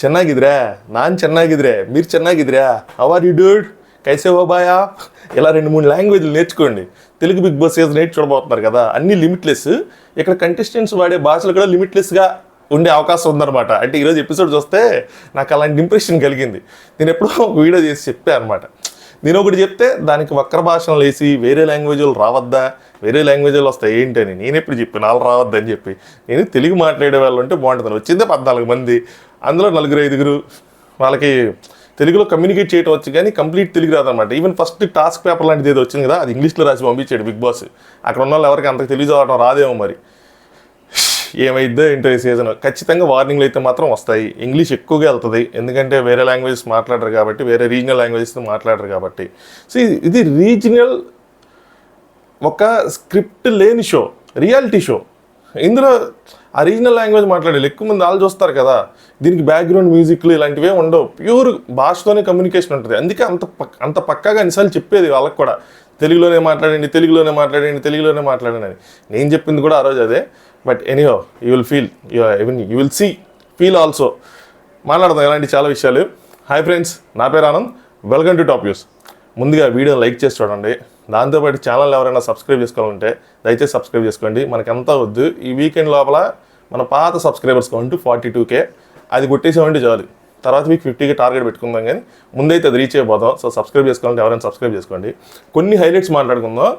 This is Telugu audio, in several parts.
ಚೆನ್ನಾಗಿದ್ರೆ ನಾನು ಚೆನ್ನಾಗಿದ್ರೆ మీరు ಚೆನ್ನಾಗಿದ್రా హౌ ఆర్ యూ డూడ్ కైసే హో బాయా ఇలా 2-3 లాంగ్వేజ్లు నేర్చుకోండి. తెలుగు బిగ్ బాస్ సీజన్ 8 చూడబోతున్నారు కదా, అన్ని లిమిట్లెస్. ఇక్కడ కంటెస్టెంట్స్ వాడే భాషలు కూడా లిమిట్లెస్గా ఉండే అవకాశం ఉందన్నమాట. అంటే ఈరోజు ఎపిసోడ్ చూస్తే నాకు అలాంటి ఇంప్రెషన్ కలిగింది. నేను ఎప్పుడో ఒక వీడియో చేసి చెప్పాను అనమాట. నేను ఒకటి చెప్తే దానికి వక్ర భాషలు వేసి వేరే లాంగ్వేజ్లు రావద్దా, వేరే లాంగ్వేజ్లు వస్తాయి ఏంటని నేను ఎప్పుడు చెప్పాను వాళ్ళు రావద్దని చెప్పి. నేను తెలుగు మాట్లాడే వాళ్ళు ఉంటే బాగుంటుంది. వచ్చిందే 14 మంది, అందులో 4-5 వాళ్ళకి తెలుగులో కమ్యూనికేట్ చేయడం వచ్చు కానీ కంప్లీట్ తెలుగు రాదనమాట. ఈవెన్ ఫస్ట్ టాస్క్ పేపర్ లాంటిది ఏదో వచ్చింది కదా, అది ఇంగ్లీష్లో రాసి పంపించాడు బిగ్ బాస్. అక్కడ ఉన్న వాళ్ళు ఎవరికి అంతకు తెలుగు చదవడం రాదేమో మరి. ఏమైద్దో ఏంటో ఈ సీజన్. ఖచ్చితంగా వార్నింగ్లు అయితే మాత్రం వస్తాయి. ఇంగ్లీష్ ఎక్కువగా వెళ్తుంది, ఎందుకంటే వేరే లాంగ్వేజెస్ మాట్లాడరు కాబట్టి, వేరే రీజనల్ లాంగ్వేజెస్తో మాట్లాడరు కాబట్టి. సో ఇది రీజనల్ ఒక స్క్రిప్ట్ లేని షో, రియాలిటీ షో. ఇందులో ఆ రీజనల్ లాంగ్వేజ్ మాట్లాడాలి. ఎక్కువ మంది వాళ్ళు చూస్తారు కదా, దీనికి బ్యాక్గ్రౌండ్ మ్యూజిక్లు ఇలాంటివే ఉండవు. ప్యూర్ భాషతోనే కమ్యూనికేషన్ ఉంటుంది. అందుకే అంత పక్కాగా అన్నిసార్లు చెప్పేది వాళ్ళకి కూడా, తెలుగులోనే మాట్లాడండి, తెలుగులోనే మాట్లాడండి, తెలుగులోనే మాట్లాడండి అని. నేను చెప్పింది కూడా ఆ రోజు అదే. But anyhow you will feel, you will feel also. మాట్లాడదాం ఇలాంటి చాలా విషయాలు. హాయ్ ఫ్రెండ్స్, నా పేరు Anand, welcome to top news. ముందుగా వీడియోని లైక్ చేసి చూడండి. దాంతోపాటు ఛానల్ ఎవరైనా సబ్స్క్రైబ్ చేసుకోవాలంటే దయచేసి సబ్స్క్రైబ్ చేసుకోండి. మనకంతా వద్దు, ఈ వీకెండ్ లోపల మన పాత సబ్స్క్రైబర్స్ కౌంట్ 42K, అది కొట్టేసామంటే చాలు. తర్వాత మీకు 50K టార్గెట్ పెట్టుకుందాం, కానీ ముందైతే అది రీచ్ అయిపోదాం. సో సబ్స్క్రైబ్ చేసుకోవాలంటే ఎవరైనా సబ్స్క్రైబ్ చేసుకోండి. కొన్ని హైలైట్స్ మాట్లాడుకుందాం,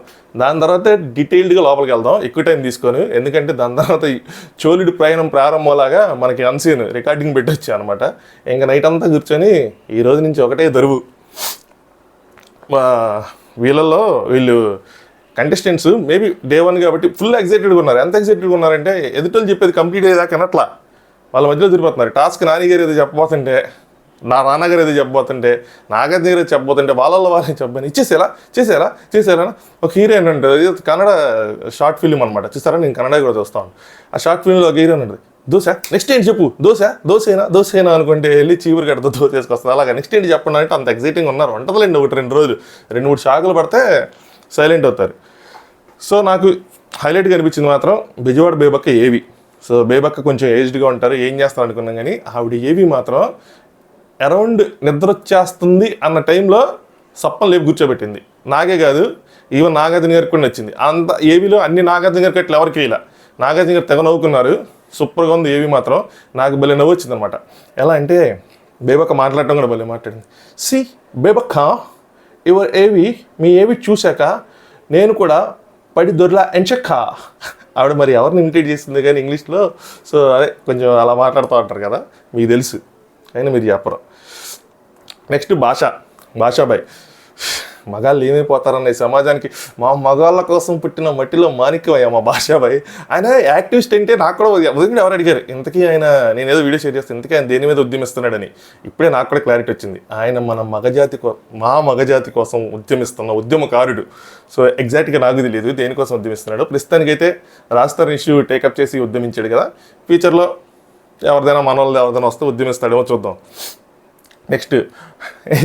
దాని తర్వాత డీటెయిల్డ్గా లోపలికి వెళ్దాం, ఎక్కువ టైం తీసుకొని. ఎందుకంటే దాని తర్వాత చోళుడి ప్రయాణం ప్రారంభంలాగా మనకి అన్సీన్ రికార్డింగ్ పెట్టొచ్చు అనమాట. ఇంకా నైట్ అంతా కూర్చొని ఈ రోజు నుంచి ఒకటే దరువు. వీళ్ళు కంటెస్టెంట్స్ మేబీ డే 1 కాబట్టి ఫుల్ ఎగ్జైటెడ్గా ఉన్నారు. ఎంత ఎగ్జైటెడ్గా ఉన్నారంటే ఎదుటోళ్ళు చెప్పేది కంప్లీట్ అయ్యేదాకా అన్నట్లా వాళ్ళ మధ్యలో తిరిగిపోతున్నారు. టాస్క్ నాన్నగారు ఏదో చెప్పబోతుంటే, నా నాన్నగారు ఏదో చెప్పబోతుంటే, నాగార్జున గారు చెప్పబోతుంటే వాళ్ళని చెప్పాను. చేసేలా ఒక హీరోయిన్ ఉంటుంది, కన్నడ షార్ట్ ఫిల్మ్ అనమాట. చూస్తారా, నేను కన్నడ కూడా చూస్తాను. ఆ షార్ట్ ఫిల్మ్లో ఒక హీరోయిన్ ఉంటుంది, దోశ నెక్స్ట్ ఏంటి చెప్పు, దోశేనా అనుకుంటే వెళ్ళి చీపురు కడతా దోశ వేసుకొస్తుంది. అలాగా నెక్స్ట్ ఏంటి చెప్పండి అంటే అంత ఎగ్జైటింగ్ ఉన్నారు. ఉంటుందిలేండి, 1-2 రోజులు 2-3 షాకులు పడితే సైలెంట్ అవుతారు. సో నాకు హైలైట్గా అనిపించింది మాత్రం బెజవాడ బేబక్క ఏవి. సో బేబక్క కొంచెం ఏజ్డ్గా ఉంటారు, ఏం చేస్తారు అనుకున్నాం, కానీ ఆవిడ ఏవి మాత్రం అరౌండ్ నిద్ర వచ్చేస్తుంది అన్న టైంలో సప్పం లేపు కూర్చోబెట్టింది. నాగే కాదు, ఈవెన్ నాగార్జున గారికి కూడా నచ్చింది. అంత ఏవిలో అన్ని నాగార్జున గారికి అట్లా ఎవరికి ఇలా నాగార్జున గారు తెగ నవ్వుకున్నారు. సూపర్గా ఉంది ఏవి మాత్రం. నాకు భలే నవ్వు వచ్చింది అనమాట. ఎలా అంటే బేబక్క మాట్లాడటం కూడా భలే మాట్లాడింది. సి బేబక్క, యువర్ ఏవి, మీ ఏవి చూశాక నేను కూడా పడి దొర్లా ఎంచక్క. ఆవిడ మరి ఎవరిని ఇమిటేట్ చేసింది కానీ ఇంగ్లీష్లో. సో అదే కొంచెం అలా మాట్లాడుతూ ఉంటారు కదా, మీకు తెలుసు, అయినా మీరు చెప్పరు. నెక్స్ట్ భాషాబాయ్. మగాళ్ళు ఏమైపోతారన్న ఈ సమాజానికి మా మగాళ్ళ కోసం పుట్టిన మట్టిలో మాణిక్యమయ్యా మా భాషాబాయ్. ఆయన యాక్టివిస్ట్ అంటే నాకు కూడా ఉదయం ఎవరు అడిగారు, ఇంతకీ ఆయన నేను ఏదో వీడియో షేర్ చేస్తాను, ఇంతకీ ఆయన దేని మీద ఉద్యమిస్తున్నాడని. ఇప్పుడే నాకు కూడా క్లారిటీ వచ్చింది. ఆయన మన మా మగజాతి కోసం ఉద్యమిస్తున్న ఉద్యమకారుడు. సో ఎగ్జాక్ట్గా నాకు తెలియదు దేనికోసం ఉద్యమిస్తున్నాడు. ప్రస్తుతానికైతే రాజస్థాన్ ఇష్యూ టేకప్ చేసి ఉద్యమించాడు కదా. ఫ్యూచర్లో ఎవరిదైనా మన వాళ్ళు ఎవరిదైనా వస్తే ఉద్యమిస్తాడేమో చూద్దాం. నెక్స్ట్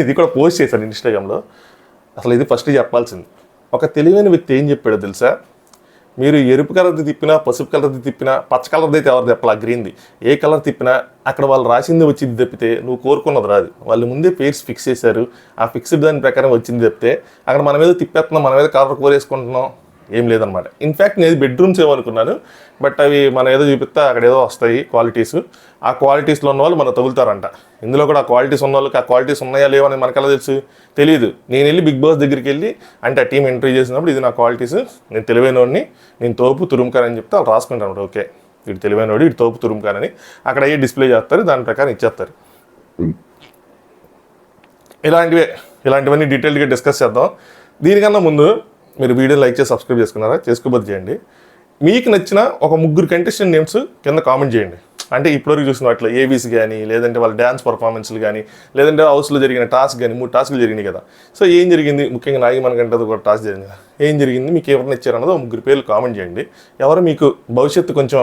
ఇది కూడా పోస్ట్ చేశాను ఇన్స్టాగ్రామ్లో. అసలు ఇది ఫస్ట్ చెప్పాల్సింది. ఒక తెలివైన వ్యక్తి ఏం చెప్పాడో తెలుసా, మీరు ఎరుపు కలర్ది తిప్పినా, పసుపు కలర్ది తిప్పినా, పచ్చ కలర్ది అయితే ఎవరు చెప్పాలి, గ్రీన్ది ఏ కలర్ తిప్పినా అక్కడ వాళ్ళు రాసింది వచ్చింది తప్పితే నువ్వు కోరుకున్నది రాదు. వాళ్ళు ముందే పేర్స్ ఫిక్స్ చేశారు, ఆ ఫిక్స్డ్ దాని ప్రకారం వచ్చింది తప్పితే అక్కడ మన మీద తిప్పేస్తున్నాం, మన మీద కలర్ కోరేసుకుంటున్నాం ఏం లేదనమాట. ఇన్ఫ్యాక్ట్ నేను బెడ్రూమ్స్ ఏమనుకున్నాను, బట్ అవి మనం ఏదో చూపిస్తే అక్కడ ఏదో వస్తాయి క్వాలిటీస్. ఆ క్వాలిటీస్లో ఉన్న వాళ్ళు మనం తగులుతారంట. ఇందులో కూడా ఆ క్వాలిటీస్ ఉన్న వాళ్ళకి ఆ క్వాలిటీస్ ఉన్నాయా లేవని మనకలా తెలుసు, తెలియదు. నేను వెళ్ళి బిగ్ బాస్ దగ్గరికి వెళ్ళి అంటే ఆ టీం ఎంట్రీ చేసినప్పుడు ఇది నా క్వాలిటీస్, నేను తెలివైనోడిని, నేను తోపు తురుముకారు అని చెప్తే వాళ్ళు రాసుకుంటాను. ఓకే వీడు తెలివైనోడు, వీడు తోపు తురుముకారని అక్కడ అయ్యే డిస్ప్లే చేస్తారు, దాని ప్రకారం ఇచ్చేస్తారు. ఇలాంటివన్నీ డీటెయిల్గా డిస్కస్ చేద్దాం. దీనికన్నా ముందు మీరు వీడియో లైక్ చేసి సబ్స్క్రైబ్ చేసుకున్నారా, చేసుకోబోతు చేయండి. మీకు నచ్చిన ఒక 3 కంటెస్టెంట్ నేమ్స్ కింద కామెంట్ చేయండి. అంటే ఇప్పటివరకు చూసిన వాటిలో ఏవీస్ కానీ, లేదంటే వాళ్ళ డ్యాన్స్ పర్ఫార్మెన్స్లు కానీ, లేదంటే హౌస్లో జరిగిన టాస్క్ కానీ. 3 టాస్క్లు జరిగినాయి కదా. సో ఏం జరిగింది, ముఖ్యంగా నాగి మనకంటే ఒక టాస్క్ జరిగింది కదా, ఏం జరిగింది, మీకు ఎవరిని ఇచ్చారన్నదో 3 పేర్లు కామెంట్ చేయండి. ఎవరు మీకు భవిష్యత్తు కొంచెం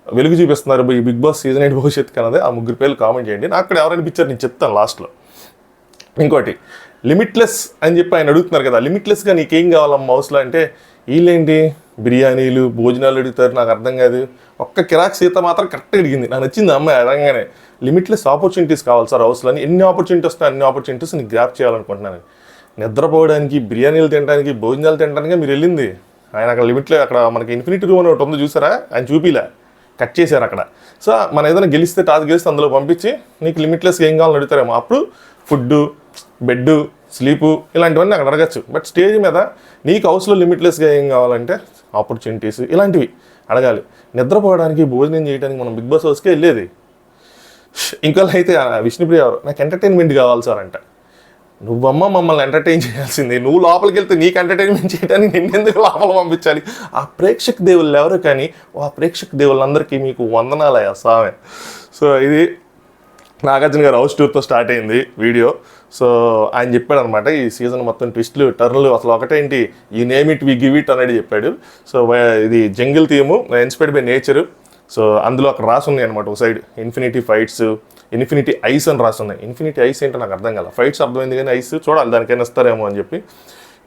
వెలుగు చూపిస్తున్నారు ఈ బిగ్ బాస్ సీజన్ 8 భవిష్యత్తు కన్నదే ఆ 3 పేర్లు కామెంట్ చేయండి. నాకు అక్కడ ఎవరైనా పిక్చర్ నేను చెప్తాను లాస్ట్లో. ఇంకోటి లిమిట్లెస్ అని చెప్పి ఆయన అడుగుతున్నారు కదా, లిమిట్లెస్గా నీకేం కావాలమ్మా హౌస్లో అంటే వీళ్ళేంటి బిర్యానీలు భోజనాలు అడుగుతారు, నాకు అర్థం కాదు. ఒక్క కిరాక్ సీత మాత్రం కరెక్ట్గా అడిగింది, నాకు నచ్చింది అమ్మాయి అడగగానే. లిమిట్లెస్ ఆపర్చునిటీస్ కావాలి సార్ హౌస్లో, ఎన్ని ఆపర్చునిటీ వస్తాయి అన్ని ఆపర్చునిటీస్ నీకు గ్రాప్ చేయాలనుకుంటున్నాను. నిద్రపోవడానికి, బిర్యానీలు తినడానికి, భోజనాలు తినడానికి మీరు వెళ్ళింది. ఆయన అక్కడ లిమిట్లో అక్కడ మనకి ఇన్ఫినిటీ రూమ్ అని ఒకటి ఉంది చూసారా, ఆయన చూపిలే, కట్ చేశారు అక్కడ. సో మనం ఏదైనా గెలిస్తే టాస్క్ గెలిస్తే అందులో పంపించి నీకు లిమిట్లెస్గా ఏం కావాలని అడుగుతారేమో, అప్పుడు ఫుడ్డు, బెడ్, స్లీపు ఇలాంటివన్నీ అక్కడ అడగచ్చు. బట్ స్టేజ్ మీద నీకు హౌస్లో లిమిట్లెస్గా ఏం కావాలంటే ఆపర్చునిటీస్ ఇలాంటివి అడగాలి. నిద్రపోవడానికి, భోజనం చేయడానికి మనం బిగ్ బాస్ హౌస్కే వెళ్ళేది. ఇంకోళ్ళు అయితే విష్ణుప్రియ నాకు ఎంటర్టైన్మెంట్ కావాలి సార్ అంట. నువ్వమ్మ మమ్మల్ని ఎంటర్టైన్ చేయాల్సింది, నువ్వు లోపలికి వెళ్తే నీకు ఎంటర్టైన్మెంట్ చేయడానికి నిన్నెందుకు లోపల పంపించాలి? ఆ ప్రేక్షక దేవుళ్ళు ఎవరు కానీ ఆ ప్రేక్షక దేవుళ్ళందరికీ మీకు వందనాలయ్యా సామె. సో ఇది నాగార్జున గారు హౌస్ టూర్తో స్టార్ట్ అయింది వీడియో. సో ఆయన చెప్పాడు అనమాట ఈ సీజన్ మొత్తం ట్విస్ట్లు టర్న్లు అసలు ఒకటేంటి, ఈ name it we give it అనేది చెప్పాడు. సో ఇది jungle theme inspired by nature. So అందులో అక్కడ రాసి ఉన్నాయి అనమాట ఒక side infinity fights, infinity eyes అని రాసి ఉన్నాయి. ఇన్ఫినిటీ ఐస్ ఏంటో నాకు అర్థం కాల, ఫైట్స్ అర్థమైంది కానీ ఐస్ చూడాలి దానికైనా ఇస్తారేమో అని చెప్పి.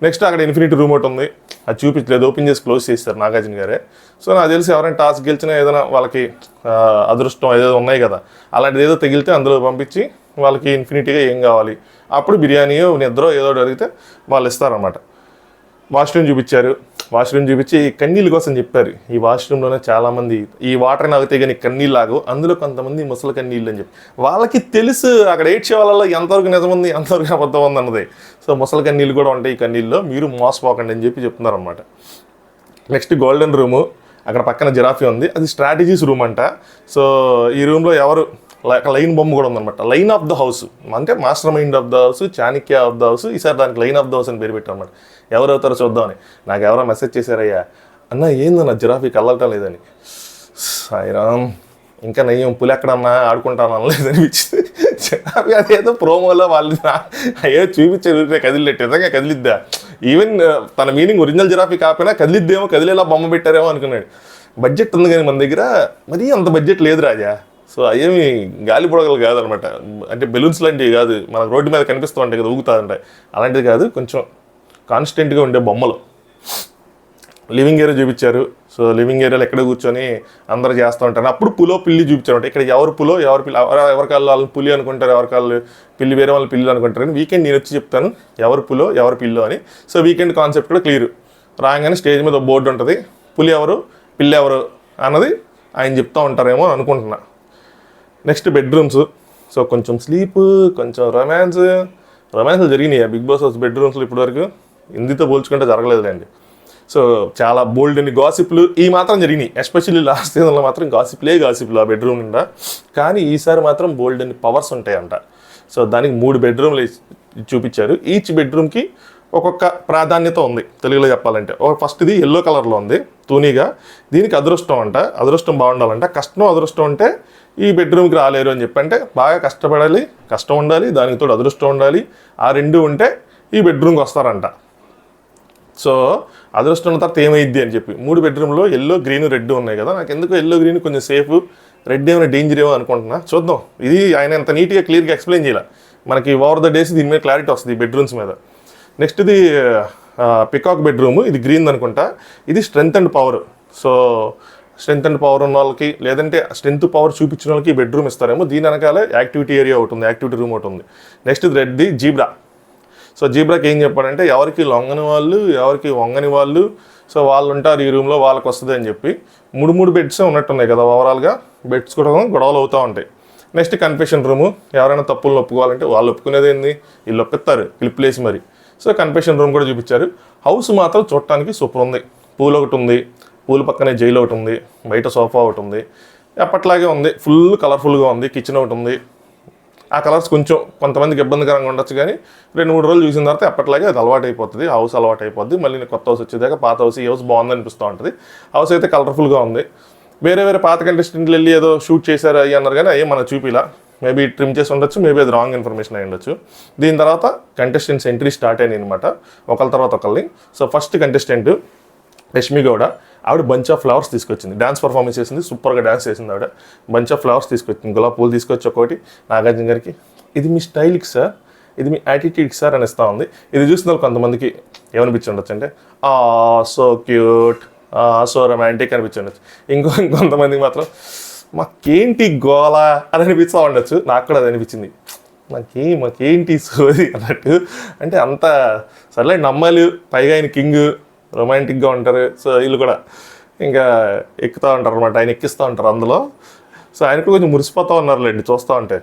నెక్స్ట్ అక్కడ ఇన్ఫినిటీ రూమ్ ఒకటి ఉంది, అది చూపించలేదు, ఓపెన్ చేసి క్లోజ్ చేస్తారు నాగార్జున గారే. సో నాకు తెలిసి ఎవరైనా టాస్క్ గెలిచినా ఏదైనా వాళ్ళకి అదృష్టం ఏదో ఉన్నాయి కదా, అలాంటిది ఏదో తగిలితే అందులో పంపించి వాళ్ళకి ఇన్ఫినిటీగా ఏం కావాలి, అప్పుడు బిర్యానీయో నిద్ర ఏదో అడిగితే వాళ్ళు ఇస్తారన్నమాట. వాష్రూమ్ చూపించారు, వాష్రూమ్ చూపించి కన్నీళ్ళ కోసం చెప్పారు. ఈ వాష్రూమ్లోనే చాలామంది ఈ వాటర్ తాగితే కానీ కన్నీళ్ళు లాగు, అందులో కొంతమంది ముసలి కన్నీళ్ళు అని చెప్పి వాళ్ళకి తెలుసు అక్కడ ఏడ్చే వాళ్ళలో ఎంతవరకు నిజం ఉంది ఎంతవరకు అబద్ధం ఉంది అన్నది. సో ముసలి కన్నీళ్ళు కూడా ఉంటాయి ఈ కన్నీళ్ళలో, మీరు మోసపోకండి అని చెప్పి చెప్తున్నారు అనమాట. నెక్స్ట్ గోల్డెన్ రూము, అక్కడ పక్కన జిరాఫీ ఉంది, అది స్ట్రాటజీస్ రూమ్ అంట. సో ఈ రూమ్లో ఎవరు లైన్ బొమ్మ కూడా ఉందన్నమాట, లైన్ ఆఫ్ ద హౌస్ అంటే master mind of the house, Chanakya of the house. ఈసారి దానికి లైన్ ఆఫ్ ద హౌస్ అని పేరు పెట్టారు అనమాట. ఎవరవుతారో చూద్దామని. నాకు ఎవరో మెసేజ్ చేశారయ్యా, అన్న ఏందన్న జిరాఫీ కళ్ళటం లేదని. సాయిరామ్, ఇంకా నయ్యం పులి ఎక్కడన్నా ఆడుకుంటాను అనలేదనిపించింది. జిరాఫీ అదేదో ప్రోమోలో వాళ్ళు అయ్యో చూపించారు కదిలినట్టు, నిజంగా కదిలిద్దా? ఈవెన్ తన మీనింగ్ ఒరిజినల్ జిరాఫీ కాకపోయినా కదిలిద్దేమో, కదిలేలా బొమ్మ పెట్టారేమో అనుకున్నాడు. బడ్జెట్ ఉంది కానీ మన దగ్గర మరీ అంత బడ్జెట్ లేదు రాజా. సో అవేమి గాలి బుడగలు కాదనమాట, అంటే బెలూన్స్ లాంటివి కాదు, మనకు రోడ్డు మీద కనిపిస్తూ ఉంటాయి కదా, ఊగుతూ ఉంటాయి, అలాంటిది కాదు, కొంచెం కాన్స్టెంట్గా ఉండే బొమ్మలు. లివింగ్ ఏరియా చూపించారు. సో లివింగ్ ఏరియాలో ఎక్కడ కూర్చొని అందరూ చేస్తూ ఉంటారు. అప్పుడు పులో పిల్లి చూపించారు. ఇక్కడ ఎవరు పులో ఎవరు పిల్లి, ఎవరికాళ్ళు వాళ్ళు పులి అనుకుంటారు, ఎవరికాళ్ళు పిల్లి వేరే వాళ్ళు పిల్లి అనుకుంటారు. కానీ వీకెండ్ నేను వచ్చి చెప్తాను ఎవరు పులో ఎవరు పిల్లో అని. సో వీకెండ్ కాన్సెప్ట్ కూడా క్లియర్. రాగానే స్టేజ్ మీద బోర్డు ఉంటుంది, పులి ఎవరు పిల్లి ఎవరు అన్నది ఆయన చెప్తూ ఉంటారేమో అని అనుకుంటున్నా. Next bedrooms. సో కొంచెం స్లీప్, కొంచెం రొమాన్స్లు జరిగినాయి బిగ్ బాస్ హౌస్ బెడ్రూమ్స్లో ఇప్పటివరకు. హిందీతో పోల్చుకుంటే జరగలేదులేండి. సో చాలా బోల్డ్ అని గాసిప్లు ఈ మాత్రం జరిగినాయి. ఎస్పెషల్లీ లాస్ట్ సీజన్లో మాత్రం గాసిప్లు ఆ బెడ్రూమ్ నిండా. కానీ ఈసారి మాత్రం బోల్డ్ అని పవర్స్ ఉంటాయంట. సో దానికి 3 బెడ్రూమ్లు చూపించారు. ఈచ్ బెడ్రూమ్కి ఒక్కొక్క ప్రాధాన్యత ఉంది తెలుగులో చెప్పాలంటే. ఫస్ట్ది ఎల్లో కలర్లో ఉంది తూనీగా, దీనికి అదృష్టం అంట, అదృష్టం బాగుండాలంట. కష్టం అదృష్టం ఉంటే ఈ బెడ్రూమ్కి రాలేరు అని చెప్పి, అంటే బాగా కష్టపడాలి, కష్టం ఉండాలి, దానికి తోడు అదృష్టం ఉండాలి, ఆ 2 ఉంటే ఈ బెడ్రూమ్కి వస్తారంట. సో అదృష్టం ఉన్న తర్వాత ఏమైద్ది అని చెప్పి 3 బెడ్రూమ్లో ఎల్లో గ్రీన్ రెడ్ ఉన్నాయి కదా, నాకు ఎందుకు ఎల్లో గ్రీన్ కొంచెం సేఫ్, రెడ్ ఏమైనా డేంజర్ ఏమో అనుకుంటున్నా. చూద్దాం. ఇది ఆయన ఎంత నీట్గా క్లియర్గా ఎక్స్ప్లెయిన్ చేయాలి, మనకి ఓవర్ ద డేస్ దీని మీద క్లారిటీ వస్తుంది ఈ బెడ్రూమ్స్ మీద. నెక్స్ట్ ఇది పికాక్ బెడ్రూమ్, ఇది గ్రీన్ అనుకుంటా. ఇది strength and power. So strength and power ఉన్న వాళ్ళకి, లేదంటే స్ట్రెంగ్త్ పవర్ చూపించిన వాళ్ళకి బెడ్రూమ్ ఇస్తారేమో. దీని వెనకాల యాక్టివిటీ ఏరియా ఒకటి ఉంది, యాక్టివిటీ రూమ్ ఒకటి ఉంది. నెక్స్ట్ ఇది రెడ్ది జీబ్రా. సో జీబ్రాకి ఏం చెప్పాడంటే ఎవరికి లొంగని వాళ్ళు, ఎవరికి వంగని వాళ్ళు, సో వాళ్ళు ఉంటారు ఈ రూమ్లో, వాళ్ళకి వస్తుంది అని చెప్పి 3 బెడ్స్ ఉన్నట్టున్నాయి కదా ఓవరాల్గా. బెడ్స్ కూడా గొడవలు అవుతూ ఉంటాయి. నెక్స్ట్ కన్ఫెషన్ రూము, ఎవరైనా తప్పులను ఒప్పుకోవాలంటే వాళ్ళు ఒప్పుకునేది ఏంది, వీళ్ళు ఒప్పిస్తారు క్లిప్లేసి మరి. సో కన్ఫెషన్ రూమ్ కూడా చూపించారు. హౌస్ మాత్రం చూడటానికి సూపర్ ఉంది. పూల్ ఒకటి ఉంది, పూల్ పక్కనే జైలు ఒకటి ఉంది, బయట సోఫా ఒకటి ఉంది, ఎప్పట్లాగే ఉంది, ఫుల్ కలర్ఫుల్గా ఉంది. కిచెన్ ఒకటి ఉంది. ఆ కలర్స్ కొంచెం కొంతమందికి ఇబ్బందికరంగా ఉండొచ్చు, కానీ 2-3 రోజులు చూసిన తర్వాత ఎప్పట్లాగే అది అలవాటు అయిపోతుంది, హౌస్ అలవాటు అయిపోద్ది. మళ్ళీ కొత్త హౌస్ వచ్చేదాకా పాత హౌస్, ఈ హౌస్ బాగుంది అనిపిస్తూ ఉంటుంది. హౌస్ అయితే కలర్ఫుల్గా ఉంది. వేరే పాత కంటెస్టెంట్లు వెళ్ళి ఏదో షూట్ చేశారు అయ్యి అన్నారు, కానీ అయ్యే మన చూపిలా. మేబీ ట్రిమ్ చేసి ఉండొచ్చు, మేబీ అది రాంగ్ ఇన్ఫర్మేషన్ అయి ఉండొచ్చు. దీని తర్వాత కంటెస్టెంట్స్ ఎంట్రీ స్టార్ట్ అయినాయి అనమాట, ఒకళ్ళ తర్వాత ఒకళ్ళని. So first contestant Rashmi Gowda, ఆవిడ బంచ్ ఆఫ్ ఫ్లవర్స్ తీసుకొచ్చింది, డాన్స్ పర్ఫార్మెన్స్ చేసింది, సూపర్గా డాన్స్ చేసింది ఆవిడ. బంచ్ ఆఫ్ ఫ్లవర్స్ తీసుకొచ్చింది, గులాబీ పూలు తీసుకొచ్చి ఒకటి నాగార్జున గారికి, ఇది మీ స్టైల్కి సార్, ఇది మీ యాటిట్యూడ్కి సార్ అని ఇస్తూ ఉంది. ఇది చూసిన కొంతమందికి ఏమనిపించి ఉండొచ్చు అంటే సో క్యూట్ సో రొమాంటిక్ అనిపించండి. ఇంకొంతమందికి మాత్రం మాకేంటి గోల అని అనిపిస్తూ ఉండొచ్చు. నాకు కూడా అది అనిపించింది, మాకేంటి సోది అన్నట్టు. అంటే అంత సర్లే నమ్మాలి, పైగా ఆయన కింగ్, రొమాంటిక్గా ఉంటారు. సో వీళ్ళు కూడా ఇంకా ఎక్కుతూ ఉంటారు అనమాట, ఆయన ఎక్కిస్తూ ఉంటారు అందులో. సో ఆయన కూడా కొంచెం మురిసిపోతూ ఉన్నారులేండి చూస్తూ ఉంటే.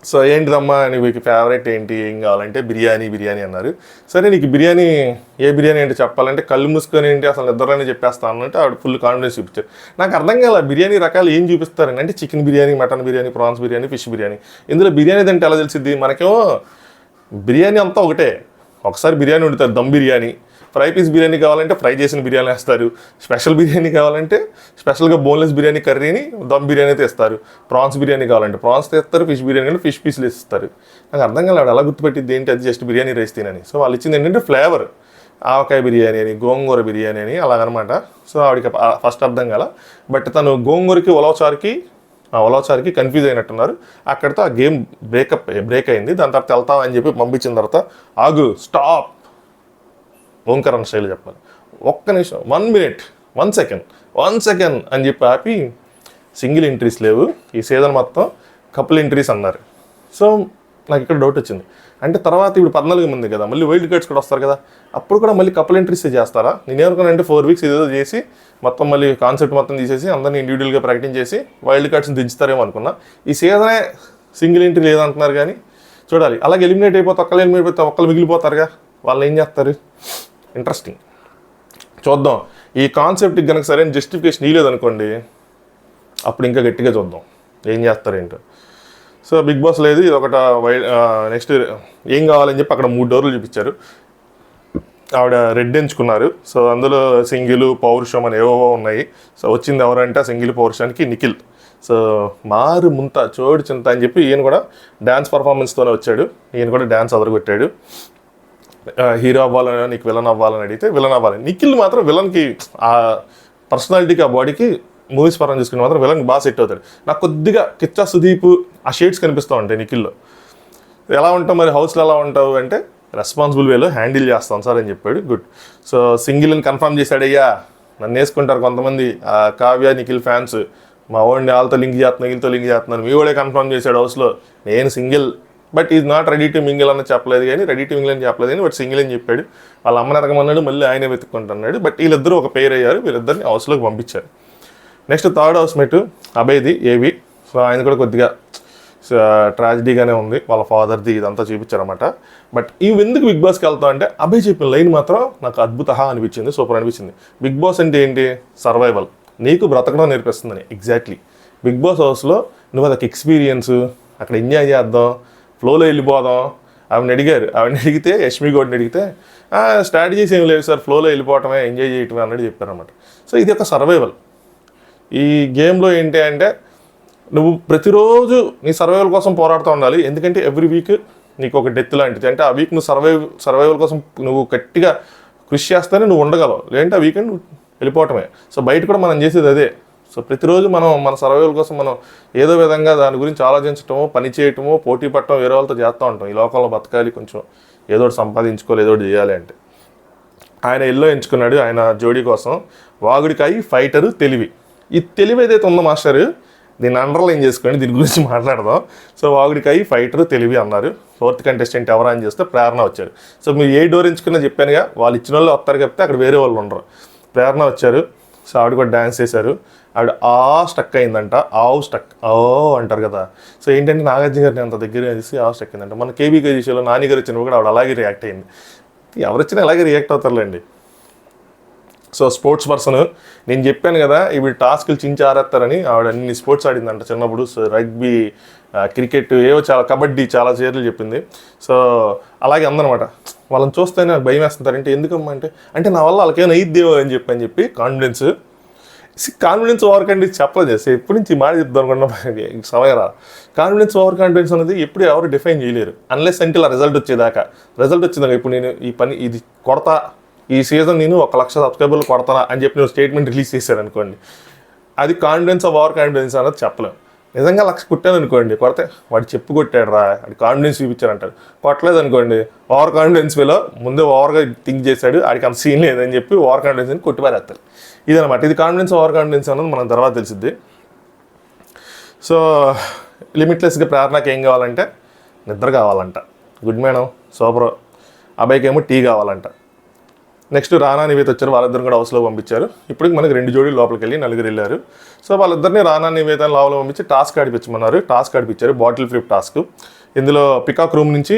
సో ఏంటిదమ్మా నీకు ఫేవరెట్ ఏంటి, ఏం కావాలంటే బిర్యానీ అన్నారు. సరే నీకు బిర్యానీ ఏ బిర్యానీ ఏంటి చెప్పాలంటే కళ్ళు మూసుకొని ఏంటి అసలు నిద్రలోనే చెప్పేస్తాను అన్నట్టు ఆవిడ ఫుల్ కాన్ఫిడెన్స్ చూపించారు. నాకు అర్థం కాల బిర్యానీ రకాలు ఏం చూపిస్తారని. అంటే chicken biryani, mutton biryani, prawns biryani, fish biryani. ఇందులో బిర్యానీ తింటే ఎలా తెలిసిద్ది? మనకేమో బిర్యానీ అంతా ఒకటే. ఒకసారి బిర్యానీ వండుతారు, దమ్ బిర్యానీ. ఫ్రై పీస్ బిర్యానీ కావాలంటే ఫ్రై చేసిన బిర్యానీ వేస్తారు. స్పెషల్ బిర్యానీ కావాలంటే స్పెషల్గా బోన్లెస్ బిర్యానీ కర్రీని దమ్ బిర్యానీ తెస్తారు. ప్రాన్స్ బిర్యానీ కావాలంటే ప్రాన్స్ తెస్తారు. ఫిష్ బిర్యానీ అంటే ఫిష్ పీసులు ఇస్తారు. నాకు అర్థం కాలేదు అలా గుర్తుపెట్టింది ఏంటి, అది జస్ట్ బిర్యానీ రైస్ తినని. సో వాళ్ళు ఇచ్చింది ఏంటంటే ఫ్లేవర్, ఆవకాయ బిర్యానీ అని, గోంగూర బిర్యానీ అని అలాగనమాట. సో ఆవిడకి ఫస్ట్ అర్థం కాల. బట్ తను గోంగూరకి ఉలవచారుకి కన్ఫ్యూజ్ అయినట్టున్నారు. అక్కడితో ఆ గేమ్ బ్రేక్ అయింది. దాని తర్వాత వెళ్తాం అని చెప్పి పంపించిన తర్వాత ఆగు, స్టాప్, ఓంకరణ శైలి చెప్పాలి. ఒక్క నిమిషం, 1 minute, 1 second అని చెప్పి ఆపి, సింగిల్ ఎంట్రీస్ లేవు ఈ సీజన్ మొత్తం, కపుల్ ఎంట్రీస్ అన్నారు. సో నాకు ఇక్కడ డౌట్ వచ్చింది. అంటే తర్వాత ఇప్పుడు 14 మంది కదా, మళ్ళీ వైల్డ్ కార్డ్స్ కూడా వస్తారు కదా, అప్పుడు కూడా మళ్ళీ కపుల్ ఎంట్రీస్ చేస్తారా? నేనేమనుకున్నానంటే 4 weeks ఏదో చేసి మొత్తం మళ్ళీ కాన్సెప్ట్ మొత్తం తీసేసి అందరినీ ఇండివిజువల్గా ప్రకటించేసి వైల్డ్ కార్డ్స్ని దించుతారేమో అనుకున్నా. ఈ సీజనే సింగిల్ ఎంట్రీ లేదంటున్నారు కానీ చూడాలి. అలాగే ఎలిమినేట్ అయిపోతే ఒక్కళ్ళు మిగిలిపోతారుగా, వాళ్ళు ఏం చేస్తారు? ఇంట్రెస్టింగ్ చూద్దాం. ఈ కాన్సెప్ట్కి కనుక సరైన జస్టిఫికేషన్ ఇవ్వలేదనుకోండి, అప్పుడు ఇంకా గట్టిగా చూద్దాం ఏం చేస్తారేంటో. సో బిగ్ బాస్ లేదు, ఇది ఒకట నెక్స్ట్ ఏం కావాలని చెప్పి అక్కడ 3 డోర్లు చూపించారు. ఆవిడ రెడ్ ఎంచుకున్నారు. సో అందులో సింగిల్, పౌరుషం అని ఏవో ఉన్నాయి. సో వచ్చింది ఎవరంటే ఆ సింగిల్ పౌరుషానికి నిఖిల్. సో మారు ముంత చోడు చింత అని చెప్పి ఈయన కూడా డ్యాన్స్ పర్ఫార్మెన్స్తోనే వచ్చాడు. ఈయన కూడా డ్యాన్స్ అదరగొట్టాడు. హీరో అవ్వాలని, నీకు విలన్ అవ్వాలని అడిగితే విలన్ అవ్వాలి. నిఖిల్ మాత్రం విలన్కి ఆ పర్సనాలిటీకి, ఆ బాడీకి, మూవీస్ పరంగా చూసుకుని మాత్రం విలన్కి బాగా సెట్ అవుతాడు. నాకు కొద్దిగా కిచ్చా సుదీప్ ఆ షేడ్స్ కనిపిస్తూ ఉంటాయి నిఖిల్లో. ఎలా ఉంటావు మరి హౌస్లో ఎలా ఉంటావు అంటే రెస్పాన్సిబుల్ వేలో హ్యాండిల్ చేస్తాను సార్ అని చెప్పాడు. గుడ్. సో సింగిల్ అని కన్ఫర్మ్ చేశాడయ్యా. నన్ను వేసుకుంటారు కొంతమంది కావ్య నిఖిల్ ఫ్యాన్స్, మా వాడిని వాళ్ళతో లింక్ చేస్తున్నాను, వీళ్ళతో లింక్ చేస్తున్నాను. మీ వాడే కన్ఫర్మ్ చేశాడు హౌస్లో నేను single, but is not ready to mingle అని చెప్పలేదు కానీ, రెడీ టు మింగిల్ అని చెప్పలేదు కానీ, బట్ సింగిల్ అని చెప్పాడు. వాళ్ళ అమ్మని ఎదగమన్నాడు, మళ్ళీ ఆయనే వెతుక్కుంటున్నాడు. బట్ వీళ్ళిద్దరూ ఒక పేరు అయ్యారు, వీళ్ళిద్దరిని హౌస్లోకి పంపించారు. నెక్స్ట్ థర్డ్ హౌస్ మేట్ అభయ్ది, ఏవి. సో ఆయన కూడా కొద్దిగా ట్రాజిడీగానే ఉంది, వాళ్ళ ఫాదర్ది ఇదంతా చూపించారన్నమాట. బట్ ఇవి ఎందుకు బిగ్ బాస్కి వెళ్తాం అంటే అభయ్ చెప్పిన లైన్ మాత్రం నాకు అద్భుత అనిపించింది, సూపర్ అనిపించింది. బిగ్ బాస్ అంటే ఏంటి? సర్వైవల్, నీకు బ్రతకడం నేర్పిస్తుందని. ఎగ్జాక్ట్లీ బిగ్ బాస్ హౌస్లో నువ్వు అదొక ఎక్స్పీరియన్స్, అక్కడ ఎంజాయ్ చేద్దాం, ఫ్లోలో వెళ్ళిపోదాం. ఆవిడని అడిగితే యష్మి గౌడ్ని అడిగితే స్ట్రాటజీస్ ఏం లేవు సార్, ఫ్లోలో వెళ్ళిపోవటమే, ఎంజాయ్ చేయటమే అన్నట్టు చెప్పారన్నమాట. సో ఇది ఒక సర్వైవల్. ఈ గేమ్లో ఏంటి అంటే నువ్వు ప్రతిరోజు నీ సర్వైవల్ కోసం పోరాడుతూ ఉండాలి. ఎందుకంటే ఎవ్రీ వీక్ నీకు ఒక డెత్ లాంటిది. అంటే ఆ వీక్ నువ్వు సర్వైవల్ కోసం నువ్వు గట్టిగా కృషి చేస్తేనే నువ్వు ఉండగలవు, లేదంటే ఆ వీకెండ్ వెళ్ళిపోవటమే. సో బయట కూడా మనం చేసేది అదే. సో ప్రతిరోజు మనం మన సర్వైవల్ కోసం మనం ఏదో విధంగా దాని గురించి ఆలోచించటమో, పని చేయటమో, పోటీ పట్టడం, వేరే వాళ్ళతో చేస్తూ ఉంటాం. ఈ లోకంలో బతకాలి, కొంచెం ఏదో ఒకటి సంపాదించుకోవాలి, ఏదో ఒకటి చేయాలి అంటే. ఆయన ఎల్లో ఎంచుకున్నాడు ఆయన జోడీ కోసం. వాగుడికాయి, ఫైటరు, తెలివి. ఈ తెలివి ఏదైతే ఉందో మాస్టర్, దీన్ని అండర్లైన్ చేసుకోండి, దీని గురించి మాట్లాడదాం. సో వాగుడికాయి, ఫైటరు, తెలివి అన్నారు. 4th కంటెస్టెంట్ ఎవరా అని చేస్తే ప్రేరణ వచ్చారు. సో మీరు ఏ డోర్ ఎంచుకున్నా చెప్పానుగా, వాళ్ళు ఇచ్చిన వాళ్ళు వస్తారు చెప్తే అక్కడ వేరే వాళ్ళు ఉండరు. ప్రేరణ వచ్చారు. సో ఆవిడ కూడా డ్యాన్స్ చేశారు. ఆవిడ స్టక్ అయిందంట, స్టక్ అంటారు కదా. సో ఏంటంటే నాగార్జున గారిని అంత దగ్గర చేసి స్టక్ అయిందంట. మన కేబీకే విషయంలో నాని గారు వచ్చినప్పుడు కూడా ఆవిడ అలాగే రియాక్ట్ అయింది. ఎవరు వచ్చినా అలాగే రియాక్ట్ అవుతారులేండి. సో స్పోర్ట్స్ పర్సన్, నేను చెప్పాను కదా ఇవి టాస్క్లు చించి ఆరేస్తారని, ఆవిడ అన్ని స్పోర్ట్స్ ఆడిందంట చిన్నప్పుడు. సో రగ్బీ, క్రికెట్, ఏవో చాలా, కబడ్డీ చాలా సేర్లు చెప్పింది. సో అలాగే అందనమాట. వాళ్ళని చూస్తేనే నాకు భయం వేస్తుంటారంటే ఎందుకమ్మా అంటే నా వల్ల వాళ్ళకేమైనా అయిద్దేమో అని చెప్పి కాన్ఫిడెన్స్ ఓవర్ కాన్ఫిడెన్స్ చెప్పలేదు చేస్తే ఎప్పటి నుంచి మాట చెప్తాను అనుకున్నా సమయం రా. కాన్ఫిడెన్స్ ఓవర్ కాన్ఫిడెన్స్ అనేది ఎప్పుడు ఎవరు డిఫైన్ చేయలేరు అన్లెస్ అంటే ఇలా రిజల్ట్ వచ్చేదాకా. ఇప్పుడు నేను ఈ పని ఇది కొడతా, ఈ సీజన్ నేను 1 లక్ష సబ్స్క్రైబర్లు కొడతానా అని చెప్పి నేను స్టేట్మెంట్ రిలీజ్ చేశాను అనుకోండి, అది కాన్ఫిడెన్స్ ఓవర్ కాన్ఫిడెన్స్ అనేది చెప్పలేము. నిజంగా 1,00,000 కొట్టాను అనుకోండి, కొడితే వాడు చెప్పు కొట్టాడు రా, వాడి కాన్ఫిడెన్స్ చూపించారంటారు. కొట్టలేదు అనుకోండి, ఓవర్ కాన్ఫిడెన్స్ వేలో ముందే ఓవర్గా థింక్ చేశాడు, ఆడికి అంత సీన్ లేదని చెప్పి ఓవర్ కాన్ఫిడెన్స్ అని కొట్టిపారేస్తారు. ఇదనమాట, ఇది కాన్ఫిడెన్స్ ఓవర్ కాన్ఫిడెన్స్ అన్నది మనం తర్వాత తెలిసిద్ది. సో లిమిట్లెస్గా ప్రేరణకి ఏం కావాలంటే నిద్ర కావాలంట. Good madam super. అబ్బాయికి ఏమో టీ కావాలంట. నెక్స్ట్ రానా నివేత వచ్చారు, వాళ్ళిద్దరు కూడా హౌస్లో పంపించారు. ఇప్పటికి మనకి 2 జోడీలు లోపలికి వెళ్ళి 4 వెళ్ళారు. సో వాళ్ళిద్దరిని రానా నివేత లోపల పంపించి టాస్క్ ఆడిపించమన్నారు. టాస్క్ ఆడిపించారు, బాటిల్ ఫ్లిప్ టాస్క్. ఇందులో పికాక్ రూమ్ నుంచి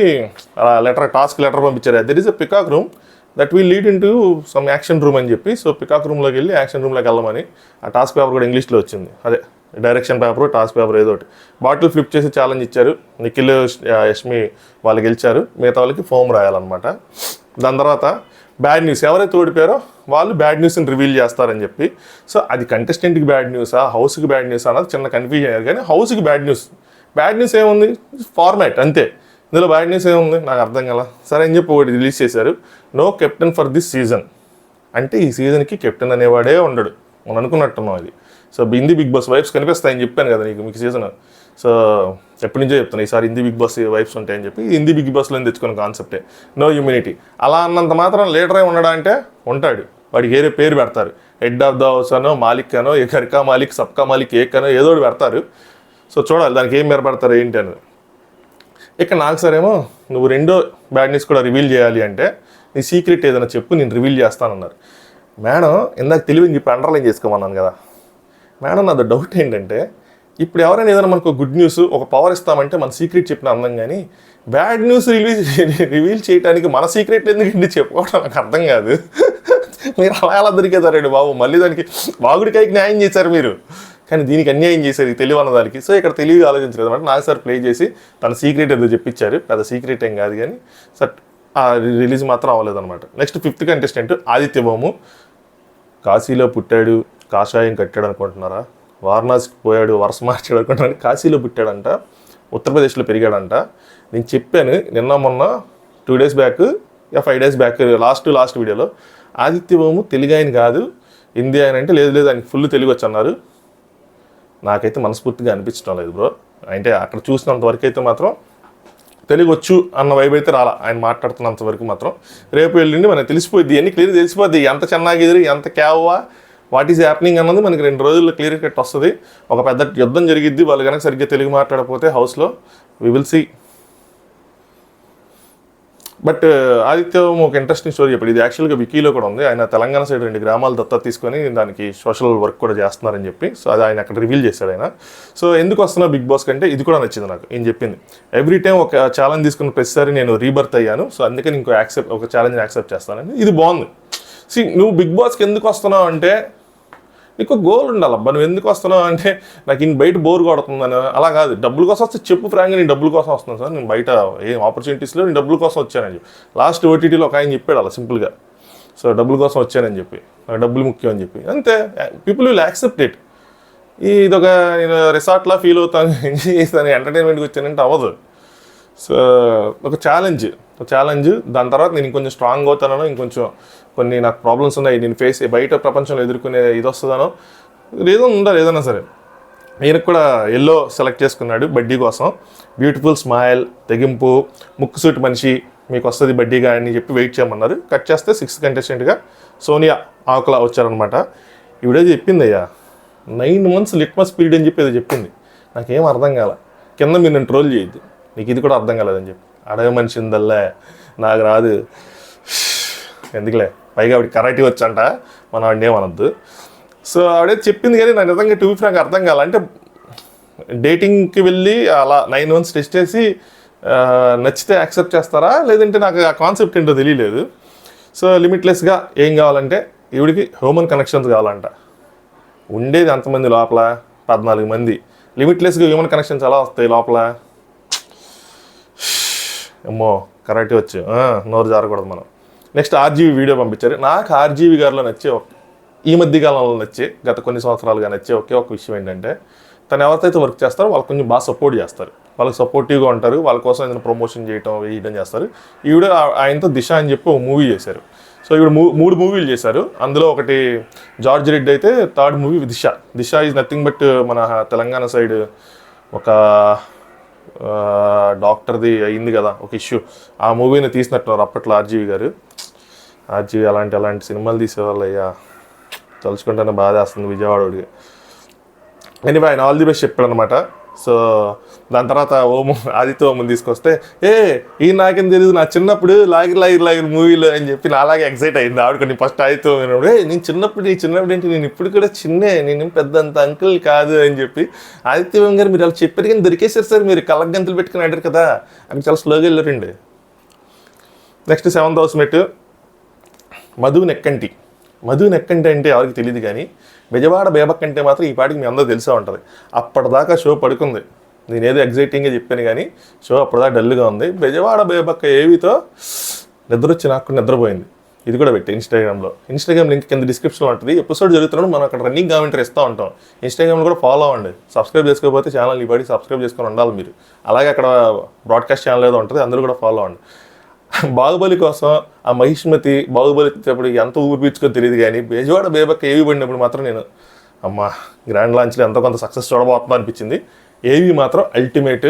టాస్క్ లెటర్ పంపించారు. That is a peacock room that will lead in to some action room అని చెప్పి. సో పికాక్ రూమ్లోకి వెళ్ళి యాక్షన్ రూమ్లోకి వెళ్ళమని. ఆ టాస్క్ పేపర్ కూడా ఇంగ్లీష్లో వచ్చింది, అదే డైరెక్షన్ పేపర్ టాస్క్ పేపర్ ఏదో ఒకటి. బాటిల్ ఫ్లిప్ చేసి ఛాలెంజ్ ఇచ్చారు. నిఖిల్ యష్మి వాళ్ళు గెలిచారు, మిగతా వాళ్ళకి ఫోమ్ రాయాలన్నమాట. దాని తర్వాత బ్యాడ్ న్యూస్, ఎవరైతే ఓడిపోయారో వాళ్ళు బ్యాడ్ న్యూస్ని రివీల్ చేస్తారని చెప్పి. సో అది కంటెస్టెంట్కి బ్యాడ్ న్యూసా, హౌస్కి బ్యాడ్ న్యూస్ అన్నది చిన్న కన్ఫ్యూజన్ అయ్యారు. కానీ హౌస్కి బ్యాడ్ న్యూస్ ఏముంది, ఫార్మాట్ అంతే. ఇందులో బ్యాడ్ న్యూస్ ఏముంది నాకు అర్థం కదా. సరే అని చెప్పి ఒకటి రిలీజ్ చేశారు, no captain for this season. అంటే ఈ సీజన్కి కెప్టెన్ అనేవాడే ఉండడు, మనం అనుకున్నట్టున్నాం అది. So Hindi Bigg Boss vibes కనిపిస్తాయని చెప్పాను కదా మీకు సీజన్. సో ఎప్పటి నుంచో చెప్తాను, ఈసారి హిందీ బిగ్ బాస్ వైబ్స్ ఉంటాయని చెప్పి. హిందీ బిగ్ బాస్లో తెచ్చుకున్న కాన్సెప్టే నో హ్యూమినిటీ. అలా అన్నంత మాత్రం లీడర్ అయి ఉండడా అంటే ఉంటాడు, వాడికి ఏరే పేరు పెడతారు. హెడ్ ఆఫ్ ద హౌస్ అనో, మాలిక్ అనో, ఘర్కా మాలిక్, సబ్కా మాలిక్, ఏకనో ఏదో ఒకటి పెడతారు. సో చూడాలి దానికి ఏం మెరపడతారు ఏంటి అనేది. ఇక నాకు సరేమో నువ్వు రెండో బ్యాడ్ న్యూస్ కూడా రివీల్ చేయాలి అంటే నీ సీక్రెట్ ఏదైనా చెప్పు, నేను రివీల్ చేస్తానన్నారు. మేడం ఇందాక తెలివిని చెప్పి అండర్లైన్ చేసుకోమన్నాను కదా. మేడం నాది డౌట్ ఏంటంటే, ఇప్పుడు ఎవరైనా ఏదైనా మనకు గుడ్ న్యూస్ ఒక పవర్ ఇస్తామంటే మన సీక్రెట్ చెప్పిన అందం, కానీ బ్యాడ్ న్యూస్ రివీల్ చేయడానికి మన సీక్రెట్ ఎందుకండి చెప్పుకోవడం నాకు అర్థం కాదు. మీరు అలా దొరికేదారండి బాబు, మళ్ళీ దానికి వాగుడికాయకి న్యాయం చేశారు మీరు, కానీ దీనికి అన్యాయం చేశారు ఈ తెలివి అన్నదానికి. సో ఇక్కడ తెలివిగా ఆలోచించలేదు అనమాట. నాకు సార్ ప్లే చేసి తన సీక్రెట్ ఏదో చెప్పించారు, పెద్ద సీక్రెట్ ఏం కాదు కానీ సార్ రిలీజ్ మాత్రం అవ్వలేదు అనమాట. నెక్స్ట్ 5th కంటెస్టెంట్ ఆదిత్య భౌము. కాశీలో పుట్టాడు, కాషాయం కట్టాడు అనుకుంటున్నారా? వారణాసికి పోయాడు, వరుస మార్చాడు అనుకుంటున్నాడు. కాశీలో పుట్టాడంట, ఉత్తరప్రదేశ్లో పెరిగాడంట. నేను చెప్పాను నిన్న మొన్న 2 days back 5 days back last వీడియోలో, ఆదిత్య భౌము తెలుగు ఆయన కాదు హిందీ ఆయన అంటే, లేదు ఆయనకి ఫుల్ తెలుగు వచ్చి అన్నారు. నాకైతే మనస్ఫూర్తిగా అనిపించడం లేదు బ్రో. అంటే అక్కడ చూసినంత వరకు అయితే మాత్రం తెలుగు వచ్చు అన్న వైబ్ అయితే రాలా, ఆయన మాట్లాడుతున్నంత వరకు మాత్రం. రేపు వెళ్ళిండి మనకు తెలిసిపోద్ది, అన్ని క్లియర్ తెలిసిపోద్ది, ఎంత చెన్నాగిరి ఎంత క్యావా వాట్ ఈజ్ హ్యాపెనింగ్ అన్నది మనకి 2 రోజుల్లో క్లియర్ కట్ వస్తుంది. ఒక పెద్ద యుద్ధం జరిగిద్ది వాళ్ళు కనుక సరిగ్గా తెలుగు మాట్లాడకపోతే హౌస్లో, we will see. But Aditya ఒక ఇంట్రెస్టింగ్ స్టోరీ చెప్పాడు. ఇది యాక్చువల్గా వికీలో కూడా ఉంది. ఆయన తెలంగాణ సైడ్ 2 గ్రామాలు దత్తత తీసుకొని దానికి సోషల్ వర్క్ కూడా చేస్తున్నారని చెప్పి. సో అది ఆయన అక్కడ రివీల్ చేశాడు ఆయన. సో ఎందుకు వస్తున్నా బిగ్ బాస్ కంటే ఇది కూడా నచ్చింది నాకు. ఏం చెప్పింది, ఎవ్రీ టైం ఒక ఛాలెంజ్ తీసుకున్న ప్రతిసారి నేను రీబర్త్ అయ్యాను. సో అందుకని ఒక ఛాలెంజ్ యాక్సెప్ట్ చేస్తానని. ఇది బాగుంది. నువ్వు బిగ్ బాస్కి ఎందుకు వస్తున్నావు అంటే నీకు గోల్ ఉండాలబ్బా. నువ్వు ఎందుకు వస్తున్నావు అంటే నాకు ఇన్ని బయట బోర్ కొడుతుందని అలా కాదు. డబ్బుల కోసం వస్తే చెప్పు ఫ్రాంక్గా, నేను డబ్బుల కోసం వస్తున్నాను సార్, నేను బయట ఏం ఆపర్చునిటీస్లో నేను డబ్బుల కోసం వచ్చానని చెప్పి. లాస్ట్ ఓటీటీలో ఒక ఆయన చెప్పాడు అలా సింపుల్గా. సో డబ్బుల కోసం వచ్చానని చెప్పి, నాకు డబ్బులు ముఖ్యం అని చెప్పి, అంతే. People will accept it. ఇదొక నేను రిసార్ట్లా ఫీల్ అవుతాను, ఎంజాయ్ చేస్తాను, ఎంటర్టైన్మెంట్కి వచ్చానంటే అవ్వదు. సో ఒక ఛాలెంజ్, దాని తర్వాత నేను ఇంకొంచెం స్ట్రాంగ్ అవుతానో, ఇంకొంచెం కొన్ని నాకు ప్రాబ్లమ్స్ ఉన్నాయి నేను బయట ప్రపంచంలో ఎదుర్కొనే ఇది వస్తుందనో రీజన్ ఉండాలి ఏదైనా సరే. ఈయనకు కూడా ఎల్లో సెలెక్ట్ చేసుకున్నాడు బడ్డీ కోసం. బ్యూటిఫుల్ స్మైల్, తెగింపు, ముక్కుసూటి మనిషి మీకు వస్తుంది బడ్డీగా అని చెప్పి వెయిట్ చేయమన్నారు. కట్ చేస్తే 6th కంటెస్టెంట్గా సోనియా ఆకులా వచ్చారనమాట. ఈవిడే చెప్పింది అయ్యా 9 months లిట్మస్ పీరియడ్ అని చెప్పి ఏదో చెప్పింది. నాకేం అర్థం కాల. కింద మీరు నేను ట్రోల్ చేయొద్దు, నీకు ఇది కూడా అర్థం కాలేదని చెప్పి. అడగ మనిషి ఉందల్లే, నాకు రాదు ఎందుకులే, పైగా ఆవిడ కరాటీ వచ్చంట, మనం ఆవిడ ఏమనొద్దు. సో ఆవిడే చెప్పింది కానీ నాకు నిజంగా టు బి ఫ్రాంక్ అర్థం కాల. అంటే డేటింగ్కి వెళ్ళి అలా 9 months టెస్ట్ చేసి నచ్చితే యాక్సెప్ట్ చేస్తారా, లేదంటే నాకు ఆ కాన్సెప్ట్ ఏంటో తెలియలేదు. సో లిమిట్లెస్గా ఏం కావాలంటే ఈవిడికి హ్యూమన్ కనెక్షన్స్ కావాలంట. ఉండేది అంతమంది లోపల 14 మంది. లిమిట్లెస్గా హ్యూమన్ కనెక్షన్స్ ఎలా వస్తాయి లోపల? ఏమో కరాటీ వచ్చి నోరు జారకూడదు మనం. నెక్స్ట్ ఆర్జీవి వీడియో పంపించారు. నాకు ఆర్జీవి గారిలో నచ్చే ఈ మధ్య కాలంలో గత కొన్ని సంవత్సరాలుగా నచ్చే ఒక విషయం ఏంటంటే, తను ఎవరితో వర్క్ చేస్తారో వాళ్ళకి కొంచెం బాగా సపోర్ట్ చేస్తారు, వాళ్ళకి సపోర్టివ్గా ఉంటారు, వాళ్ళ కోసం ఏదైనా ప్రమోషన్ చేయడం చేస్తారు. ఈవిడ ఆయనతో దిశ అని చెప్పి ఒక మూవీ చేశారు. సో ఈవిడ 3 మూవీలు చేశారు. అందులో ఒకటి జార్జ్ రెడ్డి అయితే, 3rd movie Disha is nothing but మన తెలంగాణ సైడ్ ఒక డాక్టర్ది అయింది కదా ఒక ఇష్యూ, ఆ మూవీని తీసినట్టున్నారు అప్పట్లో ఆర్జీవి గారు. ఆర్జీవి అలాంటి సినిమాలు తీసేవాళ్ళు అయ్యా, తలుచుకుంటేనే బాధ వేస్తుంది విజయవాడకి. ఎనీవే ఆయన ఆల్ ది బెస్ట్ చెప్పాడు అనమాట. సో దాని తర్వాత ఆదిత్య ఓము తీసుకొస్తే ఈ నాకేం తెలియదు, నా చిన్నప్పుడు లాగిరి మూవీలో అని చెప్పి నా అలాగే ఎక్సైట్ అయింది ఆవిడ. కొన్ని ఫస్ట్ ఆదిత్య ఓం నేను చిన్నప్పుడు ఏంటి, నేను ఇప్పుడు కూడా నేను పెద్దంత అంకుల్ కాదు అని చెప్పి. ఆదిత్య ఓం గారు మీరు అలా చెప్పారు కానీ దొరికేశారు సార్, మీరు కళ్ళకు గంతులు పెట్టుకుని ఆడారు కదా అని చాలా స్లోగా వెళ్ళారండి. Next 7th housemate Madhu Nekkanti. Madhu Nekkanti అంటే ఎవరికి తెలియదు కానీ బెజవాడ బేబక్ అంటే మాత్రం ఈ పాటికి మీ అందరూ తెలిసే ఉంటుంది. అప్పటిదాకా షో పడుకుంది, నేనేదో ఎగ్జైటింగ్గా చెప్పాను కానీ షో అప్పటిదాకా డల్గా ఉంది. బెజవాడ బేబక్క ఏవితో నిద్ర వచ్చి నాకు నిద్రపోయింది. ఇది కూడా పెట్టి ఇన్స్టాగ్రామ్ లింక్ కింద డిస్క్రిప్షన్లో ఉంటుంది. ఎపిసోడ్ జరుగుతున్నప్పుడు మనం అక్కడ రన్నింగ్ కామెంటరీ ఇస్తూ ఉంటాం. ఇన్స్టాగ్రామ్లో కూడా ఫాలో అవ్వండి. సబ్స్క్రైబ్ చేసుకోకపోతే ఛానల్ ఈ పాటికి సబ్స్క్రైబ్ చేసుకొని ఉండాలి మీరు. అలాగే అక్కడ బ్రాడ్కాస్ట్ ఛానల్ ఏదో ఉంటుంది, అందరూ కూడా ఫాలో అవ్వండి. బాహుబలి కోసం ఆ మహిష్మతి బాహుబలి అప్పుడు ఎంత ఊరు పీల్చుకో తెలియదు కానీ బెజవాడ బేబక్క ఏవి పడినప్పుడు మాత్రం నేను గ్రాండ్ లాంచ్లో ఎంతో కొంత సక్సెస్ చూడబోతుందా అనిపించింది. ఏవి మాత్రం అల్టిమేట్.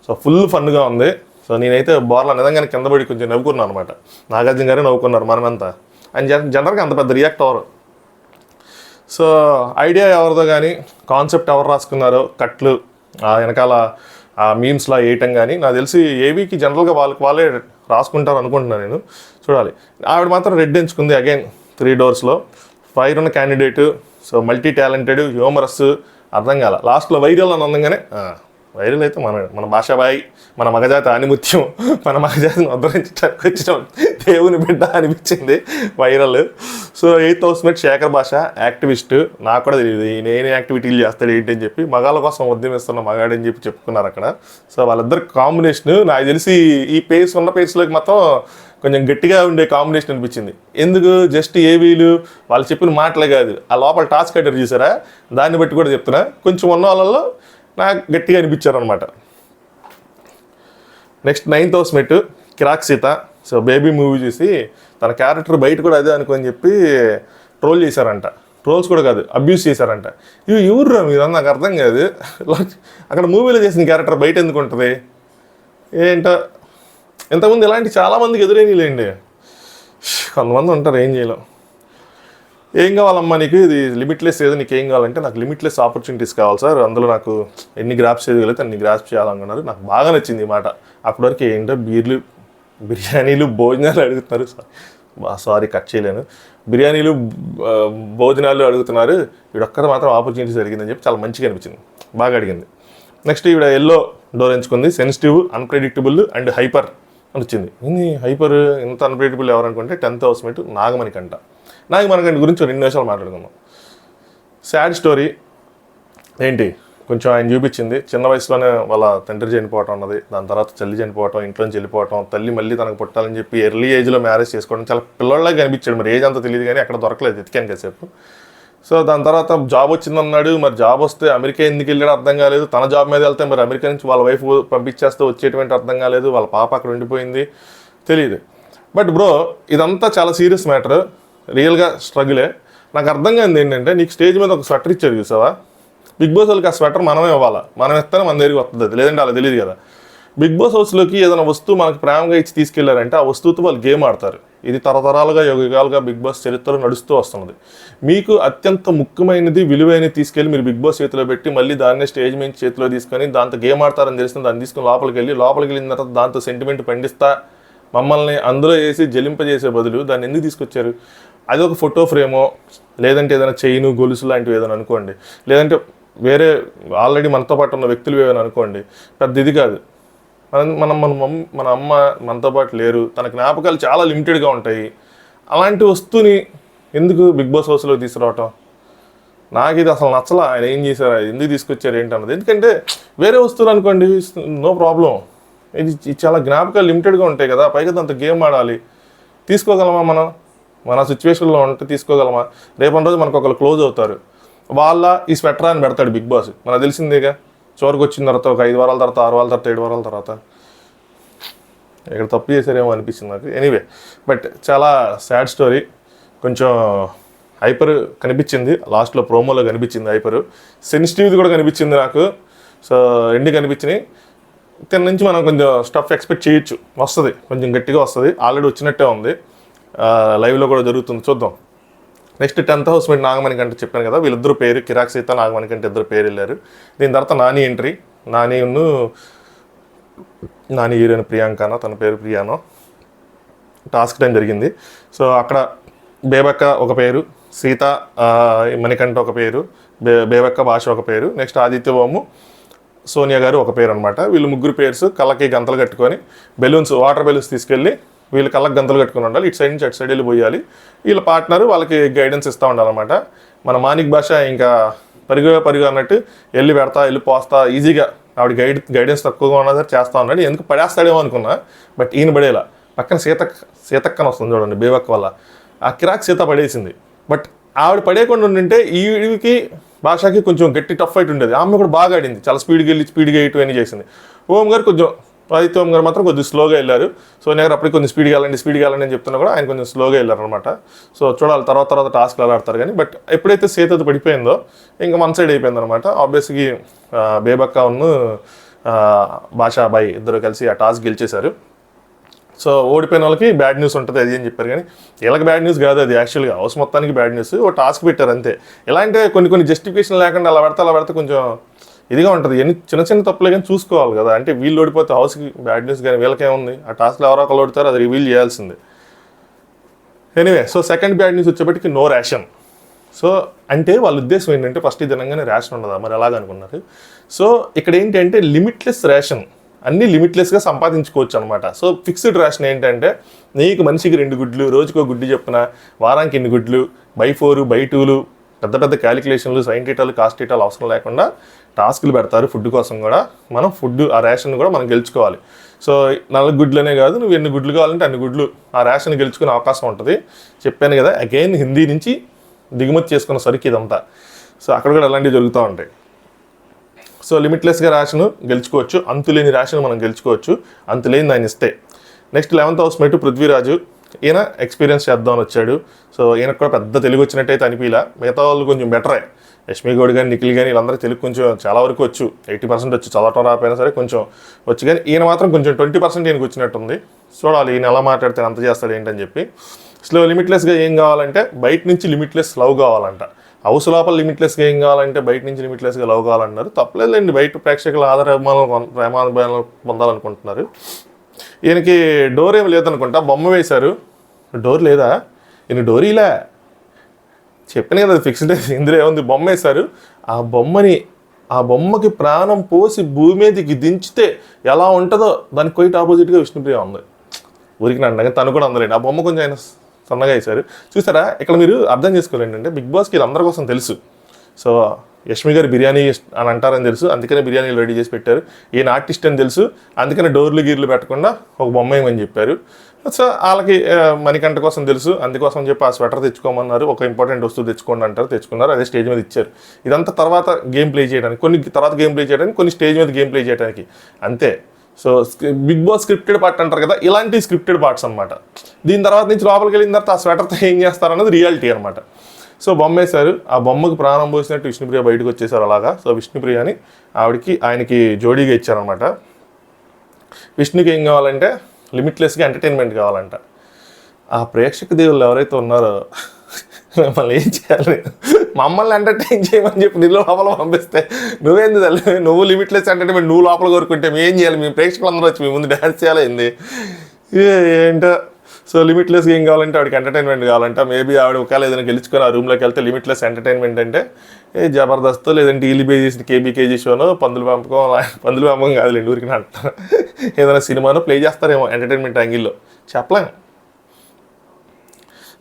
సో ఫుల్ ఫన్గా ఉంది. సో నేనైతే బోర్లా నిజంగానే కింద పడి కొంచెం నవ్వుకున్నాను అనమాట. నాగార్జున గారే నవ్వుకున్నారు, మనమంతా. ఆయన జనరల్గా అంత పెద్ద రియాక్ట్ అవ్వరు. సో ఐడియా ఎవరిదో కానీ కాన్సెప్ట్ ఎవరు రాసుకున్నారో కట్లు వెనకాల ఆ మీమ్స్లా వేయటం కానీ నాకు తెలిసి ఏవికి జనరల్గా వాళ్ళే రాసుకుంటారు అనుకుంటున్నాను నేను. చూడాలి. ఆవిడ మాత్రం రెడ్ ఎంచుకుంది అగైన్ 3 doors ఫైర్ ఉన్న candidate. So multi talented, humorous, అర్థం కాల లాస్ట్లో వైరల్ అని అందంగానే వైరల్ అయితే మన భాషాబాయి, మన మగజాతి ఆనిముత్యం, మన మగజాతిని ఉద్ధరించడానికి వచ్చిన దేవుని బిడ్డ అనిపించింది viral. So 8th housemate Shekhar భాష యాక్టివిస్ట్. నాకు కూడా తెలియదు నేను యాక్టివిటీలు చేస్తాడు ఏంటి అని చెప్పి, మగాళ్ళ కోసం ఉద్యమిస్తున్న మగాడని చెప్పి చెప్పుకున్నారు అక్కడ. సో వాళ్ళిద్దరు కాంబినేషన్ నాకు తెలిసి ఈ పేస్ ఉన్న పేస్లోకి మొత్తం కొంచెం గట్టిగా ఉండే కాంబినేషన్ అనిపించింది. ఎందుకు జస్ట్ ఏవీలు వాళ్ళు చెప్పిన మాటలే కాదు, ఆ లోపల టాస్క్ కట్టర్ చూసారా, దాన్ని బట్టి కూడా చెప్తున్నా కొంచెం ఉన్న వాళ్ళలో నాకు గట్టిగా అనిపించారనమాట. నెక్స్ట్ 9th హౌస్మేట్ కిరాక్ సీత. సో బేబీ మూవీ చూసి తన క్యారెక్టర్ బయట కూడా అదే అనుకోని చెప్పి ట్రోల్ చేశారంట. ట్రోల్స్ కూడా కాదు, అబ్యూస్ చేశారంట. ఇవి ఎవరు మీరు నాకు అర్థం కాదు. అక్కడ మూవీలో చేసిన క్యారెక్టర్ బయట ఎందుకు ఉంటుంది ఏంటో. ఇంతకుముందు ఇలాంటి చాలామందికి ఎదురైనలేండి. కొంతమంది ఉంటారు ఏం చేయలేం. ఏం కావాలమ్మా నీకు, ఇది లిమిట్లెస్ ఏదో నీకు ఏం కావాలంటే నాకు లిమిట్లెస్ ఆపర్చునిటీస్ కావాలి సార్, అందులో నాకు ఎన్ని గ్రాప్స్ చేయగలిగితే అన్ని గ్రాప్స్ చేయాలనుకున్నారు. నాకు బాగా నచ్చింది ఈ మాట. అప్పటి వరకు ఏంటో బిర్యానీలు భోజనాలు అడుగుతున్నారు. సారీ కట్ చేయలేను. బిర్యానీలు భోజనాలు అడుగుతున్నారు, వీడొక్కరు మాత్రం ఆపర్చునిటీస్ అడిగిందని చెప్పి చాలా మంచిగా అనిపించింది, బాగా అడిగింది. నెక్స్ట్ ఈవిడ ఎల్లో డోర్ ఎంచుకుంది. సెన్సిటివ్, అన్ప్రెడిక్టబుల్ అండ్ హైపర్ అని వచ్చింది. హైపర్ ఇంత అన్ప్రెడిక్టబుల్ ఎవరనుకుంటే 10th హౌస్మేట్ నాగమణికంట. నాగమణికంట గురించి 2 నిమిషాలు మాట్లాడుకుందాం. సాడ్ స్టోరీ ఏంటి కొంచెం ఆయన చూపించింది. చిన్న వయసులోనే వాళ్ళ తండ్రి చనిపోవటం ఉన్నది, దాని తర్వాత చెల్లి చనిపోవటం, ఇంట్లోంచి వెళ్ళిపోవటం, తల్లి మళ్ళీ తనకు పుట్టాలని చెప్పి ఎర్లీ ఏజ్లో మ్యారేజ్ చేసుకోవడం, చాలా పిల్లల్లాగా కనిపించాడు. మరి ఏజ్ అంతా తెలియదు కానీ అక్కడ దొరకలేదు, ఎతికాను కాసేపు. సో దాని తర్వాత జాబ్ వచ్చిందన్నాడు. మరి జాబ్ వస్తే అమెరికా ఎందుకు వెళ్ళాడో అర్థం కాలేదు. తన జాబ్ మీద వెళ్తే మరి అమెరికా నుంచి వాళ్ళ వైఫ్ పంపించేస్తే వచ్చేటువంటి అర్థం కాలేదు. వాళ్ళ పాప అక్కడ ఉండిపోయింది, తెలియదు. బట్ బ్రో ఇదంతా చాలా సీరియస్ మ్యాటర్, రియల్గా స్ట్రగులే. నాకు అర్థం కాదు ఏంటంటే, నీకు స్టేజ్ మీద ఒక స్వెటర్ ఇచ్చారు చూసావా, బిగ్ బాస్ వాళ్ళకి ఆ స్వెటర్ మనమే ఇవ్వాలా, మనం ఇస్తేనే మన దగ్గరికి వస్తుంది, అది లేదంటే అలా తెలియదు కదా. బిగ్ బాస్ హౌస్లోకి ఏదైనా వస్తువు మనకు ప్రేమగా ఇచ్చి తీసుకెళ్లారంటే ఆ వస్తువుతో వాళ్ళు గేమ్ ఆడతారు. ఇది తరతరాలుగా యుగాలుగా బిగ్ బాస్ చరిత్రలో నడుస్తూ వస్తున్నది. మీకు అత్యంత ముఖ్యమైనది విలువైనది తీసుకెళ్ళి మీరు బిగ్ బాస్ చేతిలో పెట్టి మళ్ళీ దాన్నే స్టేజ్ మీద చేతిలో తీసుకొని దాంతో గేమ్ ఆడతారని తెలిసిన దాన్ని తీసుకొని లోపలికి వెళ్ళిన తర్వాత దాంతో సెంటిమెంట్ పండిస్తా మమ్మల్ని అందులో వేసి జలింపజేసే బదులు దాన్ని ఎందుకు తీసుకొచ్చారు? అది ఒక ఫోటో ఫ్రేమో లేదంటే ఏదైనా చైను గొలుసు లాంటివి ఏదైనా అనుకోండి, లేదంటే వేరే ఆల్రెడీ మనతో పాటు ఉన్న వ్యక్తులు ఏమైనా అనుకోండి, పెద్ద ఇది కాదు. మన అమ్మ మనతో పాటు లేరు, తన జ్ఞాపకాలు చాలా లిమిటెడ్గా ఉంటాయి. అలాంటి వస్తువుని ఎందుకు బిగ్ బాస్ హౌస్లో తీసుకురావటం? నాకు ఇది అసలు నచ్చలా. ఆయన ఏం చేశారు, ఎందుకు తీసుకొచ్చారు ఏంటన్నది. ఎందుకంటే వేరే వస్తువులు అనుకోండి నో ప్రాబ్లం, ఇది చాలా జ్ఞాపకాలు లిమిటెడ్గా ఉంటాయి కదా, పైగా అంత గేమ్ ఆడాలి. తీసుకోగలమా మనం? మన సిచ్యువేషన్లో ఉంటే తీసుకోగలమా? రేపటి రోజు మనకు ఒకరు క్లోజ్ అవుతారు, వాళ్ళ ఈ స్వెటర్ అని పెడతాడు బిగ్ బాస్, మనకు తెలిసిందేగా. చివరికి వచ్చిన తర్వాత ఒక 5 వారాల తర్వాత 6 వారాల తర్వాత 7 వారాల తర్వాత ఇక్కడ తప్పు చేశారేమో అనిపించింది నాకు. ఎనీవే బట్ చాలా సాడ్ స్టోరీ. కొంచెం హైపర్ కనిపించింది లాస్ట్లో, ప్రోమోలో కనిపించింది హైపర్. సెన్సిటివ్ది కూడా కనిపించింది నాకు. సో రెండు కనిపించినాయి. తిన్న నుంచి మనం కొంచెం స్టఫ్ ఎక్స్పెక్ట్ చేయొచ్చు, వస్తుంది, కొంచెం గట్టిగా వస్తుంది. ఆల్రెడీ వచ్చినట్టే ఉంది, లైవ్లో కూడా జరుగుతుంది, చూద్దాం. నెక్స్ట్ 10th హౌస్మేట్ నాగమణికంట చెప్పాను కదా, వీళ్ళిద్దరు పేరు కిరాక్ సీత నాగమణికంట ఇద్దరు పేరు వెళ్ళారు. దీని తర్వాత నాని ఎంట్రీ. నాని హీరోయిన్ ప్రియాంకనో, తన పేరు ప్రియానో, టాస్క్ టైం జరిగింది. సో అక్కడ బేబక్క ఒక పేరు, సీత మణికంఠ ఒక పేరు, బేబక్క భాష ఒక పేరు, నెక్స్ట్ ఆదిత్య బాము సోనియా గారు ఒక పేరు అనమాట. వీళ్ళు ముగ్గురు పేర్స్ కళ్ళకి గంతలు కట్టుకొని బెలూన్స్, వాటర్ బెలూన్స్ తీసుకెళ్ళి వీళ్ళు కళ్ళకి గంతలు కట్టుకుని ఉండాలి. ఇటు సైడ్ నుంచి అటు సైడ్ వెళ్ళి పోయాలి. వీళ్ళ పార్ట్నర్ వాళ్ళకి గైడెన్స్ ఇస్తూ ఉండాలన్నమాట. మన మానిక్ భాష ఇంకా పరుగు అన్నట్టు వెళ్ళి పోస్తా ఈజీగా ఆవిడ గైడెన్స్ తక్కువగా ఉన్నా సరే చేస్తూ ఉన్నాడు. ఎందుకు పడేస్తాడేమో అనుకున్నా, బట్ ఈయన పడేలా. పక్కన సీతక్కన వస్తుంది చూడండి, బేబక్క వల్ల ఆ కిరాక్ సీత పడేసింది. బట్ ఆవిడ పడేయకుండా ఉండింటే ఈవిడికి భాషకి కొంచెం గట్టి టఫ్ ఫైట్ ఉండేది. ఆమె కూడా బాగా ఆడింది, చాలా స్పీడ్గా ఇటు అని చేసింది. ఓం గారు కొంచెం, ఆదిత్య ఓం గారు మాత్రం కొద్దిగా స్లోగా వెళ్ళారు. సోనియా గారు అప్పటికి కొంచెం స్పీడ్గా వెళ్ళండి అని చెప్తున్నా కూడా ఆయన కొంచెం స్లోగా వెళ్ళారు అనమాట. సో చూడాలి తర్వాత టాస్క్లు ఎలా ఆడతారు కానీ. బట్ ఎప్పుడైతే సీతతో పడిపోయిందో ఇంకా వన్ సైడ్ అయిపోయింది అనమాట. ఆబ్వియస్గా బేబక్క భాషా బాయ్ ఇద్దరు కలిసి ఆ టాస్క్ గెలిచేశారు. సో ఓడిపోయిన వాళ్ళకి బ్యాడ్ న్యూస్ ఉంటుంది అది అని చెప్పారు కానీ వీళ్ళకి బ్యాడ్ న్యూస్ కాదు, అది యాక్చువల్గా హౌస్ మొత్తానికి బ్యాడ్ న్యూస్. ఓ టాస్క్ పెట్టారు అంతే. ఎలా అంటే కొన్ని జస్టిఫికేషన్ లేకుండా అలా పెడితే కొంచెం ఇదిగా ఉంటుంది. ఎన్ని చిన్న తప్పులే కానీ చూసుకోవాలి కదా. అంటే వీళ్ళు ఓడిపోతే హౌస్కి బ్యాడ్ న్యూస్, కానీ వీళ్ళకేముంది, ఆ టాస్క్లో ఎవరో ఒకళ్ళు ఓడతారు, అది రివీల్ చేయాల్సిందే. Anyway, so second bad news వచ్చేప్పటికి నో రేషన్. సో అంటే వాళ్ళ ఉద్దేశం ఏంటంటే ఫస్ట్ దినంగానే రేషన్ ఉండదా, మరి ఎలాగనుకున్నారు. సో ఇక్కడ ఏంటంటే లిమిట్లెస్ రేషన్, అన్నీ లిమిట్లెస్గా సంపాదించుకోవచ్చు అనమాట. సో ఫిక్స్డ్ రేషన్ ఏంటంటే నీకు మనిషికి 2 గుడ్లు, రోజుకో గుడ్డు చెప్పిన, వారానికి ఎన్ని గుడ్లు, బై 4 బై 2లు, పెద్ద క్యాలిక్యులేషన్లు, సైన్ టీటాలు, కాస్ట్ టీటాలు అవసరం లేకుండా టాస్క్లు పెడతారు ఫుడ్ కోసం కూడా. మనం ఫుడ్ ఆ రేషన్ కూడా మనం గెలుచుకోవాలి. సో 4 గుడ్లనే కాదు, నువ్వు ఎన్ని గుడ్లు కావాలంటే అన్ని గుడ్లు ఆ రేషన్ గెలుచుకునే అవకాశం ఉంటుంది. చెప్పాను కదా, అగైన్ హిందీ నుంచి దిగుమతి చేసుకున్న సరికి ఇదంతా. సో అక్కడ కూడా అలాంటివి జరుగుతూ ఉంటాయి. సో లిమిట్లెస్గా రేషన్ గెలుచుకోవచ్చు, అంతులేని రేషన్ మనం గెలుచుకోవచ్చు, అంతులేని ఆయన ఇస్తే. Next 11th housemate Prithviraj. ఈయన ఎక్స్పీరియన్స్ చేద్దామని వచ్చాడు. సో ఈయనకు కూడా పెద్ద తెలుగు వచ్చినట్టయితే అనిపించలా. మిగతా వాళ్ళు కొంచెం బెటరే, యష్మి గౌడ్ కానీ నిఖిల్ కానీ వీళ్ళందరూ తెలుగు కొంచెం చాలా వరకు వచ్చు, 80% వచ్చు, చదవటం రాకపోయినా సరే కొంచెం వచ్చు. కానీ ఈయన మాత్రం కొంచెం 20% ఈయనకు వచ్చినట్టుంది. చూడాలి ఈయన ఎలా మాట్లాడితే అంత చేస్తాడు ఏంటని చెప్పి. స్లో లిమిట్లెస్గా ఏం కావాలంటే బయట నుంచి లిమిట్లెస్ లవ్ కావాలంట. హౌస్ లోపల లిమిట్లెస్గా ఏం కావాలంటే బయట నుంచి లిమిట్లెస్గా లవ్ కావాలన్నారు. తప్పలేదండి, బయట ప్రేక్షకుల ప్రేమాభిమానాలు పొందాలనుకుంటున్నారు. ఈయనకి డోర్ ఏమి లేదనుకుంటా, బొమ్మ వేశారు. డోర్ లేదా, ఈయన డోర్ ఇలా చెప్పిన కదా ఫిక్స్డ్. ఇందులో ఏముంది, బొమ్మ వేశారు. ఆ బొమ్మకి ప్రాణం పోసి భూమి మీదకి దించితే ఎలా ఉంటుందో దానికి క్వైట్ ఆపోజిట్గా విష్ణుప్రియ ఉంది. ఊరికి అండగా తను కూడా అందలేండి. ఆ బొమ్మ కొంచెం ఆయన సన్నగా వేశారు. చూసారా, ఇక్కడ మీరు అర్థం చేసుకోలేండి అంటే బిగ్ బాస్కి వీళ్ళందరి కోసం తెలుసు. సో యష్మి గారు బిర్యానీ అని అంటారని తెలుసు, అందుకనే బిర్యానీలు రెడీ చేసి పెట్టారు. ఈయన ఆర్టిస్ట్ అని తెలుసు, అందుకనే డోర్లు గీర్లు పెట్టకుండా ఒక బొమ్మ ఏమని చెప్పారు. సో వాళ్ళకి మణికంఠ కోసం తెలుసు, అందుకోసం చెప్పి ఆ స్వెటర్ తెచ్చుకోమన్నారు. ఒక ఇంపార్టెంట్ వస్తువు తెచ్చుకోండి అంటారు, తెచ్చుకున్నారు. అదే స్టేజ్ మీద ఇచ్చారు. ఇదంతా తర్వాత గేమ్ ప్లే చేయడానికి, కొన్ని స్టేజ్ మీద గేమ్ ప్లే చేయడానికి అంతే. So Bigg Boss scripted part అంటారు కదా, ఇలాంటి స్క్రిప్టెడ్ పార్ట్స్ అనమాట. దీని తర్వాత నుంచి లోపలికి వెళ్ళిన తర్వాత ఆ స్వెటర్తో ఏం చేస్తారన్నది రియాలిటీ అనమాట. సో బొమ్మ వేశారు, ఆ బొమ్మకు ప్రాణం పోసినట్టు విష్ణుప్రియ బయటకు వచ్చేసారు అలాగా. సో విష్ణుప్రియని ఆయనకి జోడీగా ఇచ్చారనమాట. విష్ణుకి ఏం కావాలంటే లిమిట్లెస్గా ఎంటర్టైన్మెంట్ కావాలంట. ఆ ప్రేక్షక దేవుళ్ళు ఎవరైతే ఉన్నారో మమ్మల్ని ఏం చేయాలి, మమ్మల్ని ఎంటర్టైన్ చేయమని చెప్పి నీళ్ళు లోపల పంపిస్తే నువ్వేంది తల్లి, నువ్వు లిమిట్లెస్ ఎంటర్టైన్మెంట్ నువ్వు లోపల కోరుకుంటే మేము ఏం చేయాలి, మేము ప్రేక్షకులందరూ వచ్చి మీ ముందు డ్యాన్స్ చేయాలి ఏంది ఏంటో. సో లిమిట్లెస్గా ఏం కావాలంటే ఆవిడకి ఎంటర్టైన్మెంట్ కావాలంట. మేబీ ఆవిడ ఒకవేళ ఏదైనా గెలుచుకొని ఆ రూమ్లోకి వెళ్తే లిమిట్లెస్ ఎంటర్టైన్మెంట్ అంటే జబర్దస్త్ లేదంటే ఈలిబే చేసిన కేబీకేజీ షోనో పందులు పెంపకం కాదులేండి, ఊరికి అంటారు. ఏదైనా సినిమానో ప్లే చేస్తారేమో ఎంటర్టైన్మెంట్ యాంగిల్లో, చెప్పలేం.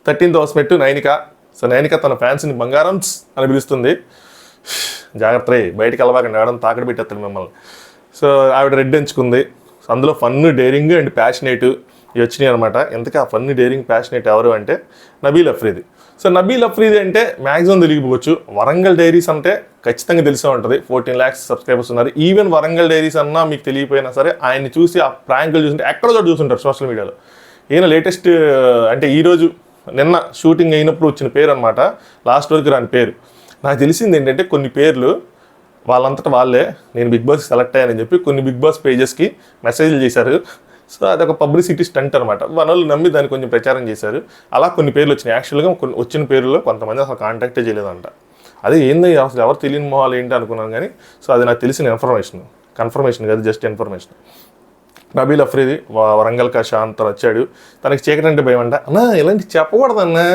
13th housemate Nainika. So Nainika తన ఫ్యాన్స్ని బంగారమ్స్ అని పిలుస్తుంది. జాగ్రత్త, బయటికి వెళ్ళబాకండి, ఆడడం తాకడ పెట్టేస్తాడు మిమ్మల్ని. సో ఆవిడ రెడ్ ఎంచుకుంది. అందులో ఫన్, డేరింగ్ అండ్ ప్యాషనేట్ ఇవి వచ్చినాయి అనమాట. ఎంతకీ ఆ ఫన్, డేరింగ్, ప్యాషనేట్ ఎవరు అంటే నబీల్ అఫ్రీది. సో నబీల్ అఫ్రీది అంటే మ్యాక్సిమం తెలియకపోవచ్చు. వరంగల్ డైరీస్ అంటే ఖచ్చితంగా తెలిసే ఉంటుంది. 14 lakhs సబ్స్క్రైబర్స్ ఉన్నారు. ఈవెన్ వరంగల్ డైరీస్ అన్నా మీకు తెలియపోయినా సరే ఆయన్ని చూసి ఆ ప్రాంకులు చూస్తుంటే ఎక్కడో చోటు చూస్తుంటారు సోషల్ మీడియాలో. ఈయన లేటెస్ట్ అంటే నిన్న షూటింగ్ అయినప్పుడు వచ్చిన పేరు అనమాట, లాస్ట్ వరకు రాని పేరు. నాకు తెలిసింది ఏంటంటే కొన్ని పేర్లు వాళ్ళంతటా వాళ్ళే నేను బిగ్ బాస్ సెలెక్ట్ అయ్యానని చెప్పి కొన్ని బిగ్ బాస్ పేజెస్కి మెసేజ్లు చేశారు. సో అదొక పబ్లిసిటీ స్టంట్ అనమాట. వాళ్ళు నమ్మి దాన్ని కొంచెం ప్రచారం చేశారు. అలా కొన్ని పేర్లు వచ్చినాయి. యాక్చువల్గా కొన్ని వచ్చిన పేర్లలో కొంతమంది అసలు కాంటాక్టే చేయలేదంట. అదే ఏంది అసలు ఎవరు తెలియని మొహాలు ఏంటి అనుకున్నాను కానీ సో అది నాకు తెలిసిన ఇన్ఫర్మేషన్, కన్ఫర్మేషన్ కాదు, జస్ట్ ఇన్ఫర్మేషన్. నబీల్ అఫ్రీది వరంగల్ శాంత్ వచ్చాడు. తనకి చీకటి అంటే భయం అంట. అన్నా ఇలాంటి చెప్పకూడదన్నా,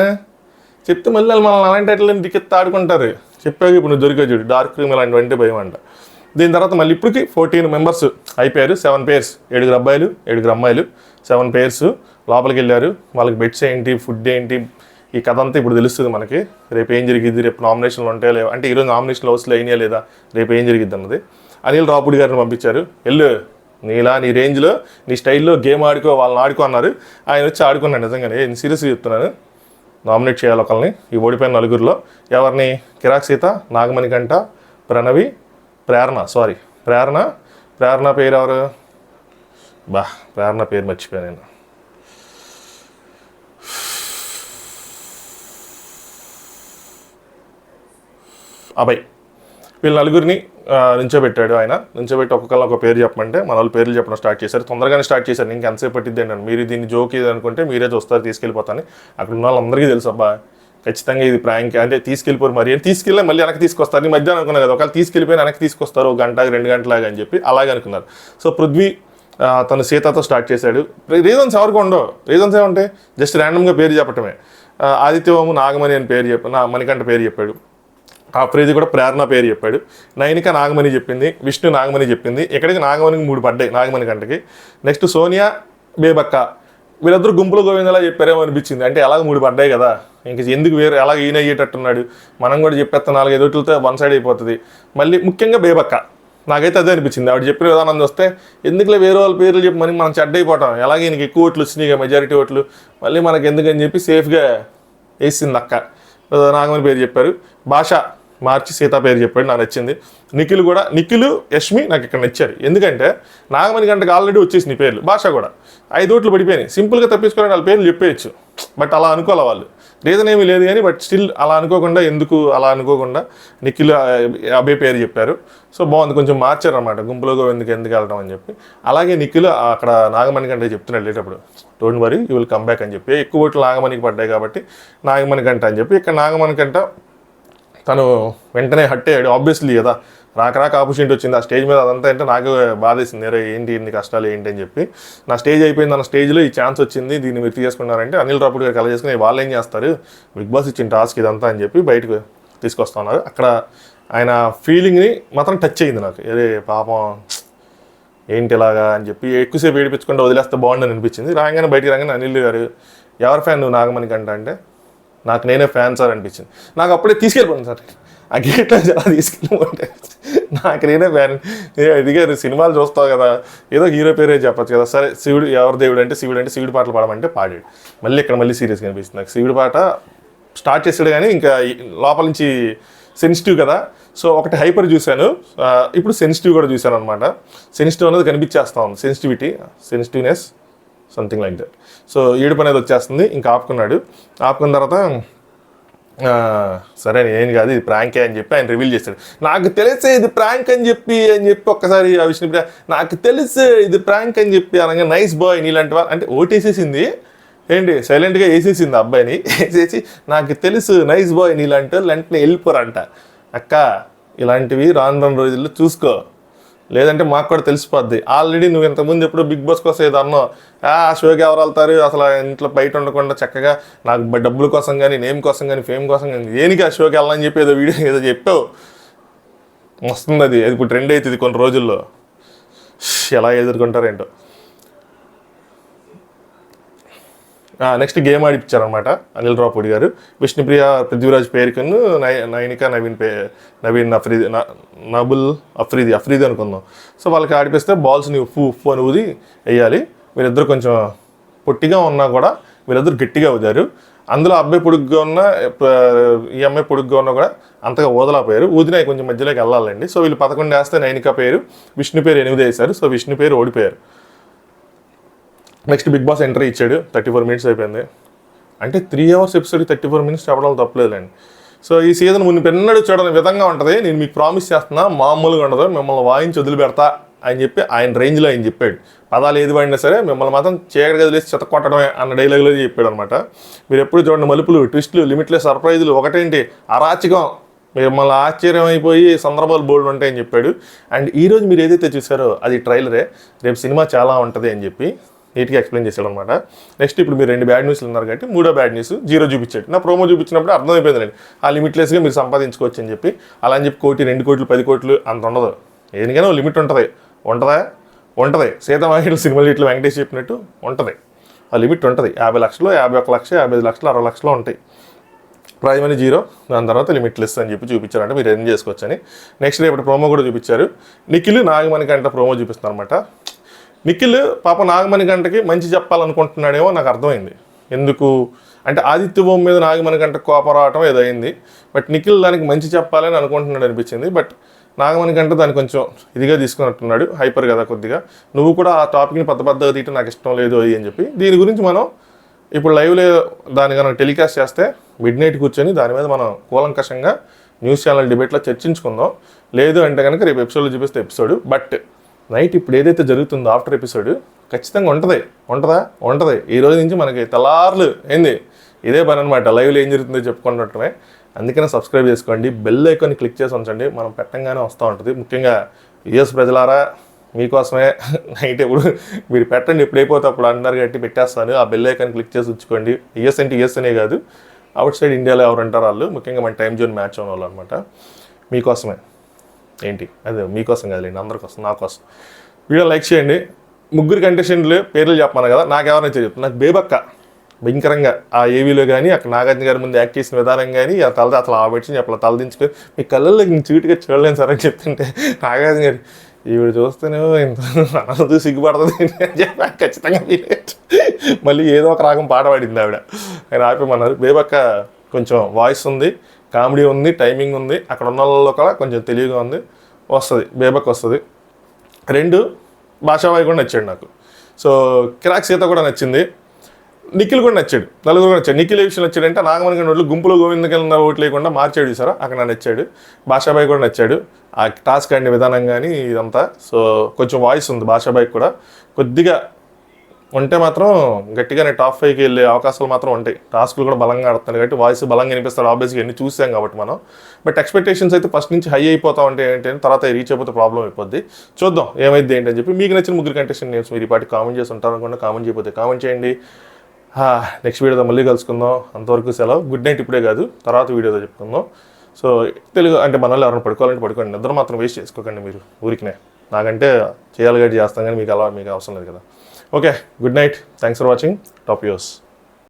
చెప్తే మళ్ళీ మనం అలాంటి అట్లా టికెట్ ఆడుకుంటారు. చెప్పాక ఇప్పుడు నువ్వు దొరికే చూడు డార్క్ క్రీమ్ ఇలాంటివంటే భయం అంట. దీని తర్వాత మళ్ళీ ఇప్పటికి 14 మెంబర్స్ అయిపోయారు. 7 pairs, 7 అబ్బాయిలు 7 అమ్మాయిలు, 7 pairs లోపలికి వెళ్ళారు. వాళ్ళకి బెడ్స్ ఏంటి, ఫుడ్ ఏంటి, ఈ కథ అంతా ఇప్పుడు తెలుస్తుంది మనకి. రేపు ఏం జరిగిద్ది, రేపు నామినేషన్లు ఉంటాయా లేవా, అంటే ఈరోజు నామినేషన్లు హౌస్లో అయినాయా లేదా, రేపు ఏం జరిగిద్ది అన్నది. అనిల్ రాపుడి గారిని పంపించారు. వెళ్ళు నీలా నీ రేంజ్లో నీ స్టైల్లో గేమ్ ఆడుకో, వాళ్ళని ఆడుకో అన్నారు. ఆయన వచ్చి ఆడుకున్నాడు. నిజంగానే నేను సీరియస్గా చెప్తున్నాను. నామినేట్ చేయాలి ఒకరిని ఈ ఓడిపోయిన నలుగురిలో. ఎవరిని? కిరాక్ సీత, నాగమణికంట, ప్రణవి, ప్రేరణ పేరు ఎవరు? ప్రేరణ పేరు మర్చిపోయాను నేను. అభయ్. వీళ్ళ నలుగురిని నుంచోబెట్టాడు ఆయన. నుంచోబెట్టి ఒక్కొక్కరిని ఒక పేరు చెప్పమంటే మన వాళ్ళు పేర్లు చెప్పడం స్టార్ట్ చేశారు. తొందరగానే స్టార్ట్ చేశారు. ఇంకా ఎంతసేపు పట్టిద్ది అండి, మీరు దీన్ని జోక్ ఇది అనుకుంటే మీరే చూస్తారు తీసుకెళ్ళిపోతాను. అక్కడ ఉన్న వాళ్ళందరికీ తెలుసు అబ్బా ఖచ్చితంగా ఇది ప్రాంక్, అంటే తీసుకెళ్ళిపోరు. మరి ఏం తీసుకెళ్ళి మళ్ళీ వెనక్కి తీసుకొస్తారు. నేను మధ్యాహ్నం అనుకున్నాను కదా, ఒకవేళ తీసుకెళ్ళిపోయి వెనక్కి తీసుకొస్తారు 1 గంట 2 గంటలాగా అని చెప్పి అలాగే అనుకున్నారు. సో పృథ్వీ తను సీతతో స్టార్ట్ చేశాడు. రీజన్స్ ఎవరికి ఉండవు. రీజన్స్ ఏమంటాయి, జస్ట్ ర్యాండమ్గా పేరు చెప్పటమే. ఆదిత్యవము నాగమణి అని పేరు మణికంఠ పేరు చెప్పాడు. అఫ్రీది కూడా ప్రేరణ పేరు చెప్పాడు. నైనిక నాగమణి చెప్పింది, విష్ణు నాగమణి చెప్పింది. ఇక్కడికి నాగమణికి 3 పడ్డాయి, నాగమణి కంటకి. నెక్స్ట్ సోనియా, బేబక్క, వీళ్ళిద్దరు గుంపులు గోవిందలా చెప్పారేమో అనిపించింది. అంటే ఎలాగ 3 పడ్డాయి కదా, ఇంక ఎందుకు వేరే ఎలాగ ఈయన అయ్యేటట్టున్నాడు, మనం కూడా చెప్పేస్తాం 4-5 ఓట్లతో 1 సైడ్ అయిపోతుంది. మళ్ళీ ముఖ్యంగా బేబక్క, నాకైతే అదే అనిపించింది. ఆవిడ చెప్పిన విధానం చూస్తే ఎందుకులే వేరే వాళ్ళ పేర్లు చెప్పి మనం చెడ్డ అయిపోవటం, ఎలాగే ఈయనకి ఎక్కువ ఓట్లు వచ్చినాయి మెజారిటీ ఓట్లు, మళ్ళీ మనకి ఎందుకని చెప్పి సేఫ్గా వేసింది అక్క. నాగమణి పేరు చెప్పారు. భాష మార్చి సీత పేరు చెప్పాడు, నాకు నచ్చింది. నిఖిల్ యష్మి నాకు ఇక్కడ నచ్చారు. ఎందుకంటే నాగమణి గంటకు ఆల్రెడీ వచ్చేసింది పేర్లు. భాష కూడా 5 ఓట్లు పడిపోయినాయి. సింపుల్గా తప్పించుకోవడానికి వాళ్ళ పేర్లు చెప్పేయచ్చు. బట్ అలా అనుకోవాలి వాళ్ళు, రీజన్ ఏమీ లేదు కానీ బట్ స్టిల్ అలా అనుకోకుండా నిఖిల్ అభయ్ పేరు చెప్పారు. సో బాగుంది, కొంచెం మార్చారు అనమాట గుంపులోకి ఎందుకు వెళ్ళడం అని చెప్పి. అలాగే నిఖిల్ అక్కడ నాగమణి కంటే చెప్తున్నాడు వెళ్ళేటప్పుడు, don't worry you will come back అని చెప్పి. ఎక్కువ ఓట్లు నాగమణికి పడ్డాయి కాబట్టి నాగమణి కంట అని చెప్పి. ఇక్కడ నాగమణి కంట తను వెంటనే హట్ అయ్యాడు ఆబ్వియస్లీ కదా, రాక ఆపర్చునిటీ వచ్చింది ఆ స్టేజ్ మీద. అదంతా అంటే నాకు బాధేసింది, అరే ఏంటి ఇన్ని కష్టాలు ఏంటి అని చెప్పి. నా స్టేజ్ అయిపోయింది, అన్న స్టేజ్లో ఈ ఛాన్స్ వచ్చింది, దీన్ని మీరు తీసుకున్నారంటే అనిల్ రాపుడి గారు కల చేసుకుని వాళ్ళు ఏం చేస్తారు, బిగ్ బాస్ ఇచ్చిన టాస్క్ ఇదంతా అని చెప్పి బయటకు తీసుకొస్తున్నారు. అక్కడ ఆయన ఫీలింగ్ని మాత్రం టచ్ అయ్యింది నాకు. అరే పాపం ఏంటి ఇలాగా అని చెప్పి ఎక్కువసేపు ఏడిపించకుండా వదిలేస్తే బాగుండని అనిపించింది. బయటికి రాగానే అనిల్ గారు, ఎవరి ఫ్యాన్ నువ్వు నాగమణి కంట అంటే, నాకు నేనే ఫ్యాన్ సార్ అనిపించింది. నాకు అప్పుడే తీసుకెళ్ళిపోయింది సార్, ఆ గేట్లో చాలా తీసుకెళ్ళిపోతే నాకు నేనే ఫ్యాన్. అడిగారు సినిమాలు చూస్తావు కదా, ఏదో హీరో పేరే చెప్పచ్చు కదా. సరే శివుడు, ఎవరు దేవుడు అంటే శివుడి పాటలు పాడమంటే పాడాడు. మళ్ళీ సీరియస్గా అనిపిస్తుంది నాకు. శివుడి పాట స్టార్ట్ చేసాడు కానీ ఇంకా లోపల నుంచి సెన్సిటివ్ కదా. సో ఒకటి హైపర్ చూశాను, ఇప్పుడు సెన్సిటివ్ కూడా చూశాను అనమాట. సెన్సిటివ్ అనేది కనిపించేస్తా ఉంది, sensitiveness something like that. So ఏడుపు అనేది వచ్చేస్తుంది. ఇంకా ఆపుకున్న తర్వాత సరే ఏం కాదు ఇది ప్రాంకే అని చెప్పి ఆయన రివీల్ చేశాడు. నాకు తెలిసే ఇది ప్రాంక్ అని చెప్పి ఒక్కసారి ఆ విషయం నాకు తెలిసే ఇది ప్రాంక్ అని చెప్పి అనగా నైస్ బాయ్ నీలాంటి వాళ్ళు అంటే ఓటేసేసింది ఏంటి, సైలెంట్గా వేసేసింది అబ్బాయిని. వేసేసి నాకు తెలుసు నైస్ బాయ్ నీలాంటి వాళ్ళు వెంటనే వెళ్ళిపోరంట. అక్క ఇలాంటివి రాను రోజుల్లో చూసుకో, లేదంటే మాకు కూడా తెలిసిపోద్ది. ఆల్రెడీ నువ్వు ఇంతకుముందు ఎప్పుడు బిగ్ బాస్ కోసం ఏదో అన్నావు, ఆ షోకి ఎవరు వెళ్తారు అసలు ఇంట్లో బయట ఉండకుండా చక్కగా నాకు డబ్బుల కోసం కానీ నేమ్ కోసం కానీ ఫేమ్ కోసం కానీ దేనికి ఆ షోకి వెళ్ళాలని చెప్పి ఏదో చెప్పావు. వస్తుంది అది ఇప్పుడు ట్రెండ్ అవుతుంది కొన్ని రోజుల్లో. ఎలా ఎదుర్కొంటారేంటో. నెక్స్ట్ గేమ్ ఆడిపించారనమాట అనిల్ రాపుడి గారు. విష్ణుప్రియ పృథ్వీరాజ్ పేరుకన్ను నైనిక నవీన్ అఫ్రీది అనుకుందాం. సో వాళ్ళకి ఆడిపిస్తే బాల్స్ని ఉప్పు అని ఊది వేయాలి. వీళ్ళిద్దరు కొంచెం పొట్టిగా ఉన్నా కూడా వీళ్ళిద్దరు గట్టిగా ఊదారు. అందులో అబ్బాయి పొడుగ్గా ఉన్న ఈ అమ్మాయి పొడుగ్గా ఉన్నా కూడా అంతగా ఊదలేకపోయారు. ఊదినా కొంచెం మధ్యలోకి వెళ్ళాలండి. సో వీళ్ళు 11 వేస్తే నైనిక పేరు, విష్ణు పేరు 8 వేశారు. సో విష్ణు పేరు ఓడిపోయారు. నెక్స్ట్ బిగ్ బాస్ ఎంట్రీ ఇచ్చాడు. 34 minutes అయిపోయింది. అంటే 3 hours ఎపిసోడ్కి 34 minutes చెప్పడం తప్పలేదులేండి. సో ఈ సీజన్ మునిపెన్నడూ చూడని విధంగా ఉంటుంది. నేను మీకు ప్రామిస్ చేస్తున్నా, మామూలుగా ఉండదు. మిమ్మల్ని వాయించి వదిలిపెడతా అని చెప్పి ఆయన రేంజ్లో ఆయన చెప్పాడు. పదాలు ఏది వాడినా సరే మిమ్మల్ని మాత్రం చీకటి గదిలేసి చెత్త కొట్టడమే అన్న డైలాగ్లో చెప్పాడు అనమాట. మీరు ఎప్పుడు చూడండి, మలుపులు, ట్విస్టులు, లిమిట్లెస్ సర్ప్రైజులు, ఒకటేంటి అరాచకం, మిమ్మల్ని ఆశ్చర్యం అయిపోయి సందర్భాలు బోల్డ్ ఉంటాయని చెప్పాడు. అండ్ ఈరోజు మీరు ఏదైతే చూసారో అది ట్రైలరే, రేపు సినిమా చాలా ఉంటుంది అని చెప్పి నీట్గా ఎక్స్ప్లెయిన్ చేశాడు అనమాట. నెక్స్ట్ ఇప్పుడు మీరు 2 బ్యాడ్ న్యూస్లు ఉన్నారు కాబట్టి 3వ బ్యాడ్ న్యూస్ 0 చూపించాడు. నా ప్రోమో చూపించినప్పుడు అర్థమైపోయింది, ఆ లిమిట్లెస్గా మీరు సంపాదించుకోవచ్చు అని చెప్పి. అలా అని చెప్పి 1 కోటి 2 కోట్లు 10 కోట్లు అంత ఉండదు. దేనికైనా లిమిట్ ఉంటుంది. ఉంటుంది. సీతామహేశ్వర సినిమాలు ఇట్లా వెంకటేష్ చెప్పినట్టు ఉంటుంది. ఆ లిమిట్ ఉంటుంది. 50 లక్షలు, 51 లక్షలు, 55 లక్షలు, 60 లక్షలు ఉంటాయి. ప్రైజ్ మనీ 0, దాని తర్వాత లిమిట్లెస్ అని చెప్పి చూపించారంటే మీరు ఎర్న్ చేసుకోవచ్చు అని. నెక్స్ట్ రేపటి ప్రోమో కూడా చూపించారు. నిఖిల్ నాగమణికంట ప్రోమో చూపిస్తున్నారు అనమాట. నిఖిల్ పాప నాగమణికంటకి మంచి చెప్పాలనుకుంటున్నాడేమో నాకు అర్థమైంది. ఎందుకు అంటే ఆదిత్య బొమ్మ మీద నాగమణికంట కోపం రావటం ఏదో అయింది. బట్ నిఖిల్ దానికి మంచి చెప్పాలని అనుకుంటున్నాడు అనిపించింది. బట్ నాగమణికంట దాన్ని కొంచెం ఇదిగా తీసుకున్నట్టున్నాడు, హైపర్ కదా కొద్దిగా. నువ్వు కూడా ఆ టాపిక్ని పెద్దగా తీయటం నాకు ఇష్టం లేదు అని చెప్పి. దీని గురించి మనం ఇప్పుడు లైవ్లో దాన్ని కనుక టెలికాస్ట్ చేస్తే మిడ్-నైట్ కూర్చొని దాని మీద మనం కూలంకషంగా న్యూస్ ఛానల్ డిబేట్లో చర్చించుకుందాం. లేదు అంటే కనుక రేపు ఎపిసోడ్లో చూపిస్తే ఎపిసోడ్. బట్ నైట్ ఇప్పుడు ఏదైతే జరుగుతుందో ఆఫ్టర్ ఎపిసోడ్ ఖచ్చితంగా ఉంటుంది. ఈ రోజు నుంచి మనకి తెల్లార్లు ఏంది ఇదే పని అనమాట. లైవ్లో ఏం జరుగుతుందో చెప్పుకున్నట్టుమే. అందుకనే సబ్స్క్రైబ్ చేసుకోండి, బెల్ ఐకాన్ని క్లిక్ చేసి ఉంచండి. మనం పెట్టంగానే వస్తూ ఉంటుంది. ముఖ్యంగా యూఎస్ ప్రజలారా మీకోసమే నైట్ ఎప్పుడు మీరు పెట్టండి, ఎప్పుడైపోతే అప్పుడు అన్నారు కాబట్టి పెట్టేస్తాను. ఆ బెల్ ఐకాన్ క్లిక్ చేసి ఉంచుకోండి. యూఎస్ అంటే యూఎస్ అనే కాదు, అవుట్ సైడ్ ఇండియాలో ఎవరంటారు వాళ్ళు, ముఖ్యంగా మన టైం జోన్ మ్యాచ్ అవ్వాలి అనమాట. మీకోసమే ఏంటి అదే మీకోసం కాదులేండి, అందరి కోసం, నా కోసం. వీడియో లైక్ చేయండి. 3 కంటెస్టెంట్లు పేర్లు చెప్పమన్నా కదా, నాకు ఎవరైనా చెప్తాను. నాకు బేబక్క భయంకరంగా ఆ ఏవీలో కానీ అక్కడ నాగార్జున గారి ముందు యాక్ట్ చేసిన విధానం కానీ ఆ తలది అసలు ఆబెట్టి చెప్పాలి, తలదించుకొని మీ కళ్ళల్లో నేను చీటుగా చూడలేను సార్ అని చెప్తుంటే నాగార్జున గారు ఈవిడ చూస్తేనే ఇంత అనదు సిగ్గుపడుతుంది అని చెప్పి ఖచ్చితంగా మళ్ళీ ఏదో ఒక రాగం పాట పాడింది ఆవిడ. ఆయన ఆపేమన్నారు. బేబక్క కొంచెం వాయిస్ ఉంది, కామెడీ ఉంది, టైమింగ్ ఉంది, అక్కడ ఉన్న వాళ్ళలో కూడా కొంచెం తెలివిగా ఉంది, వస్తుంది బేబక్క వస్తుంది. 2 భాషాబాయి కూడా నచ్చాడు నాకు. సో కిరాక్ సీత కూడా నచ్చింది. నిఖిల్ కూడా నచ్చాడు. నలుగురు కూడా నచ్చాడు. నిఖిల్ ఏ విషయం నచ్చాడంటే నాగమణికంట వాళ్ళు గుంపులో గోవిందకెళ్ళిన ఓట్లు లేకుండా మార్చాడు సార్, అక్కడ నచ్చాడు. భాషాబాయి కూడా నచ్చాడు. ఆ టాస్క్ ఆడిన విధానం కానీ ఇదంతా. సో కొంచెం వాయిస్ ఉంది భాషాబాయికి కూడా. కొద్దిగా ఉంటే మాత్రం గట్టిగానే టాప్ 5కి వెళ్ళే అవకాశాలు మాత్రం ఉంటాయి. టాస్క్లు కూడా బలంగా ఆడుతున్నాడు కాబట్టి వాయిస్ బలంగా వినిపిస్తాడు. ఆబ్వియస్గా ఎన్ని చూసాం కాబట్టి మనం. బట్ ఎక్స్పెక్టేషన్స్ అయితే ఫస్ట్ నుంచి హై అయిపోతా ఉంటే ఏంటి అని తర్వాత రీచ్ అయిపోతే ప్రాబ్లం అయిపోద్ది. చూద్దాం ఏమైంది ఏంటి అని చెప్పి. మీకు నచ్చిన 3 కంటెస్టెంట్ నేమ్స్ మీరు ఈ పాటి కామెంట్ చేసి ఉంటారు అనుకుంటే కామెంట్ చేయకపోతే కామెంట్ చేయండి. నెక్స్ట్ వీడియోతో మళ్ళీ కలుసుకుందాం. అంతవరకు సెలవు. Good night. ఇప్పుడే కాదు, తర్వాత వీడియోతో చెప్పుకుందాం. సో తెలుగు అంటే మనల్ని ఎవరైనా పడుకోవాలంటే పడుకోండి, నిద్ర మాత్రం వేస్ట్ చేసుకోకండి మీరు ఊరికినే. నాకంటే చేయాలి గట్టి చేస్తాం కానీ మీకు అవసరం లేదు కదా. Okay, good night. Thanks for watching. Top use.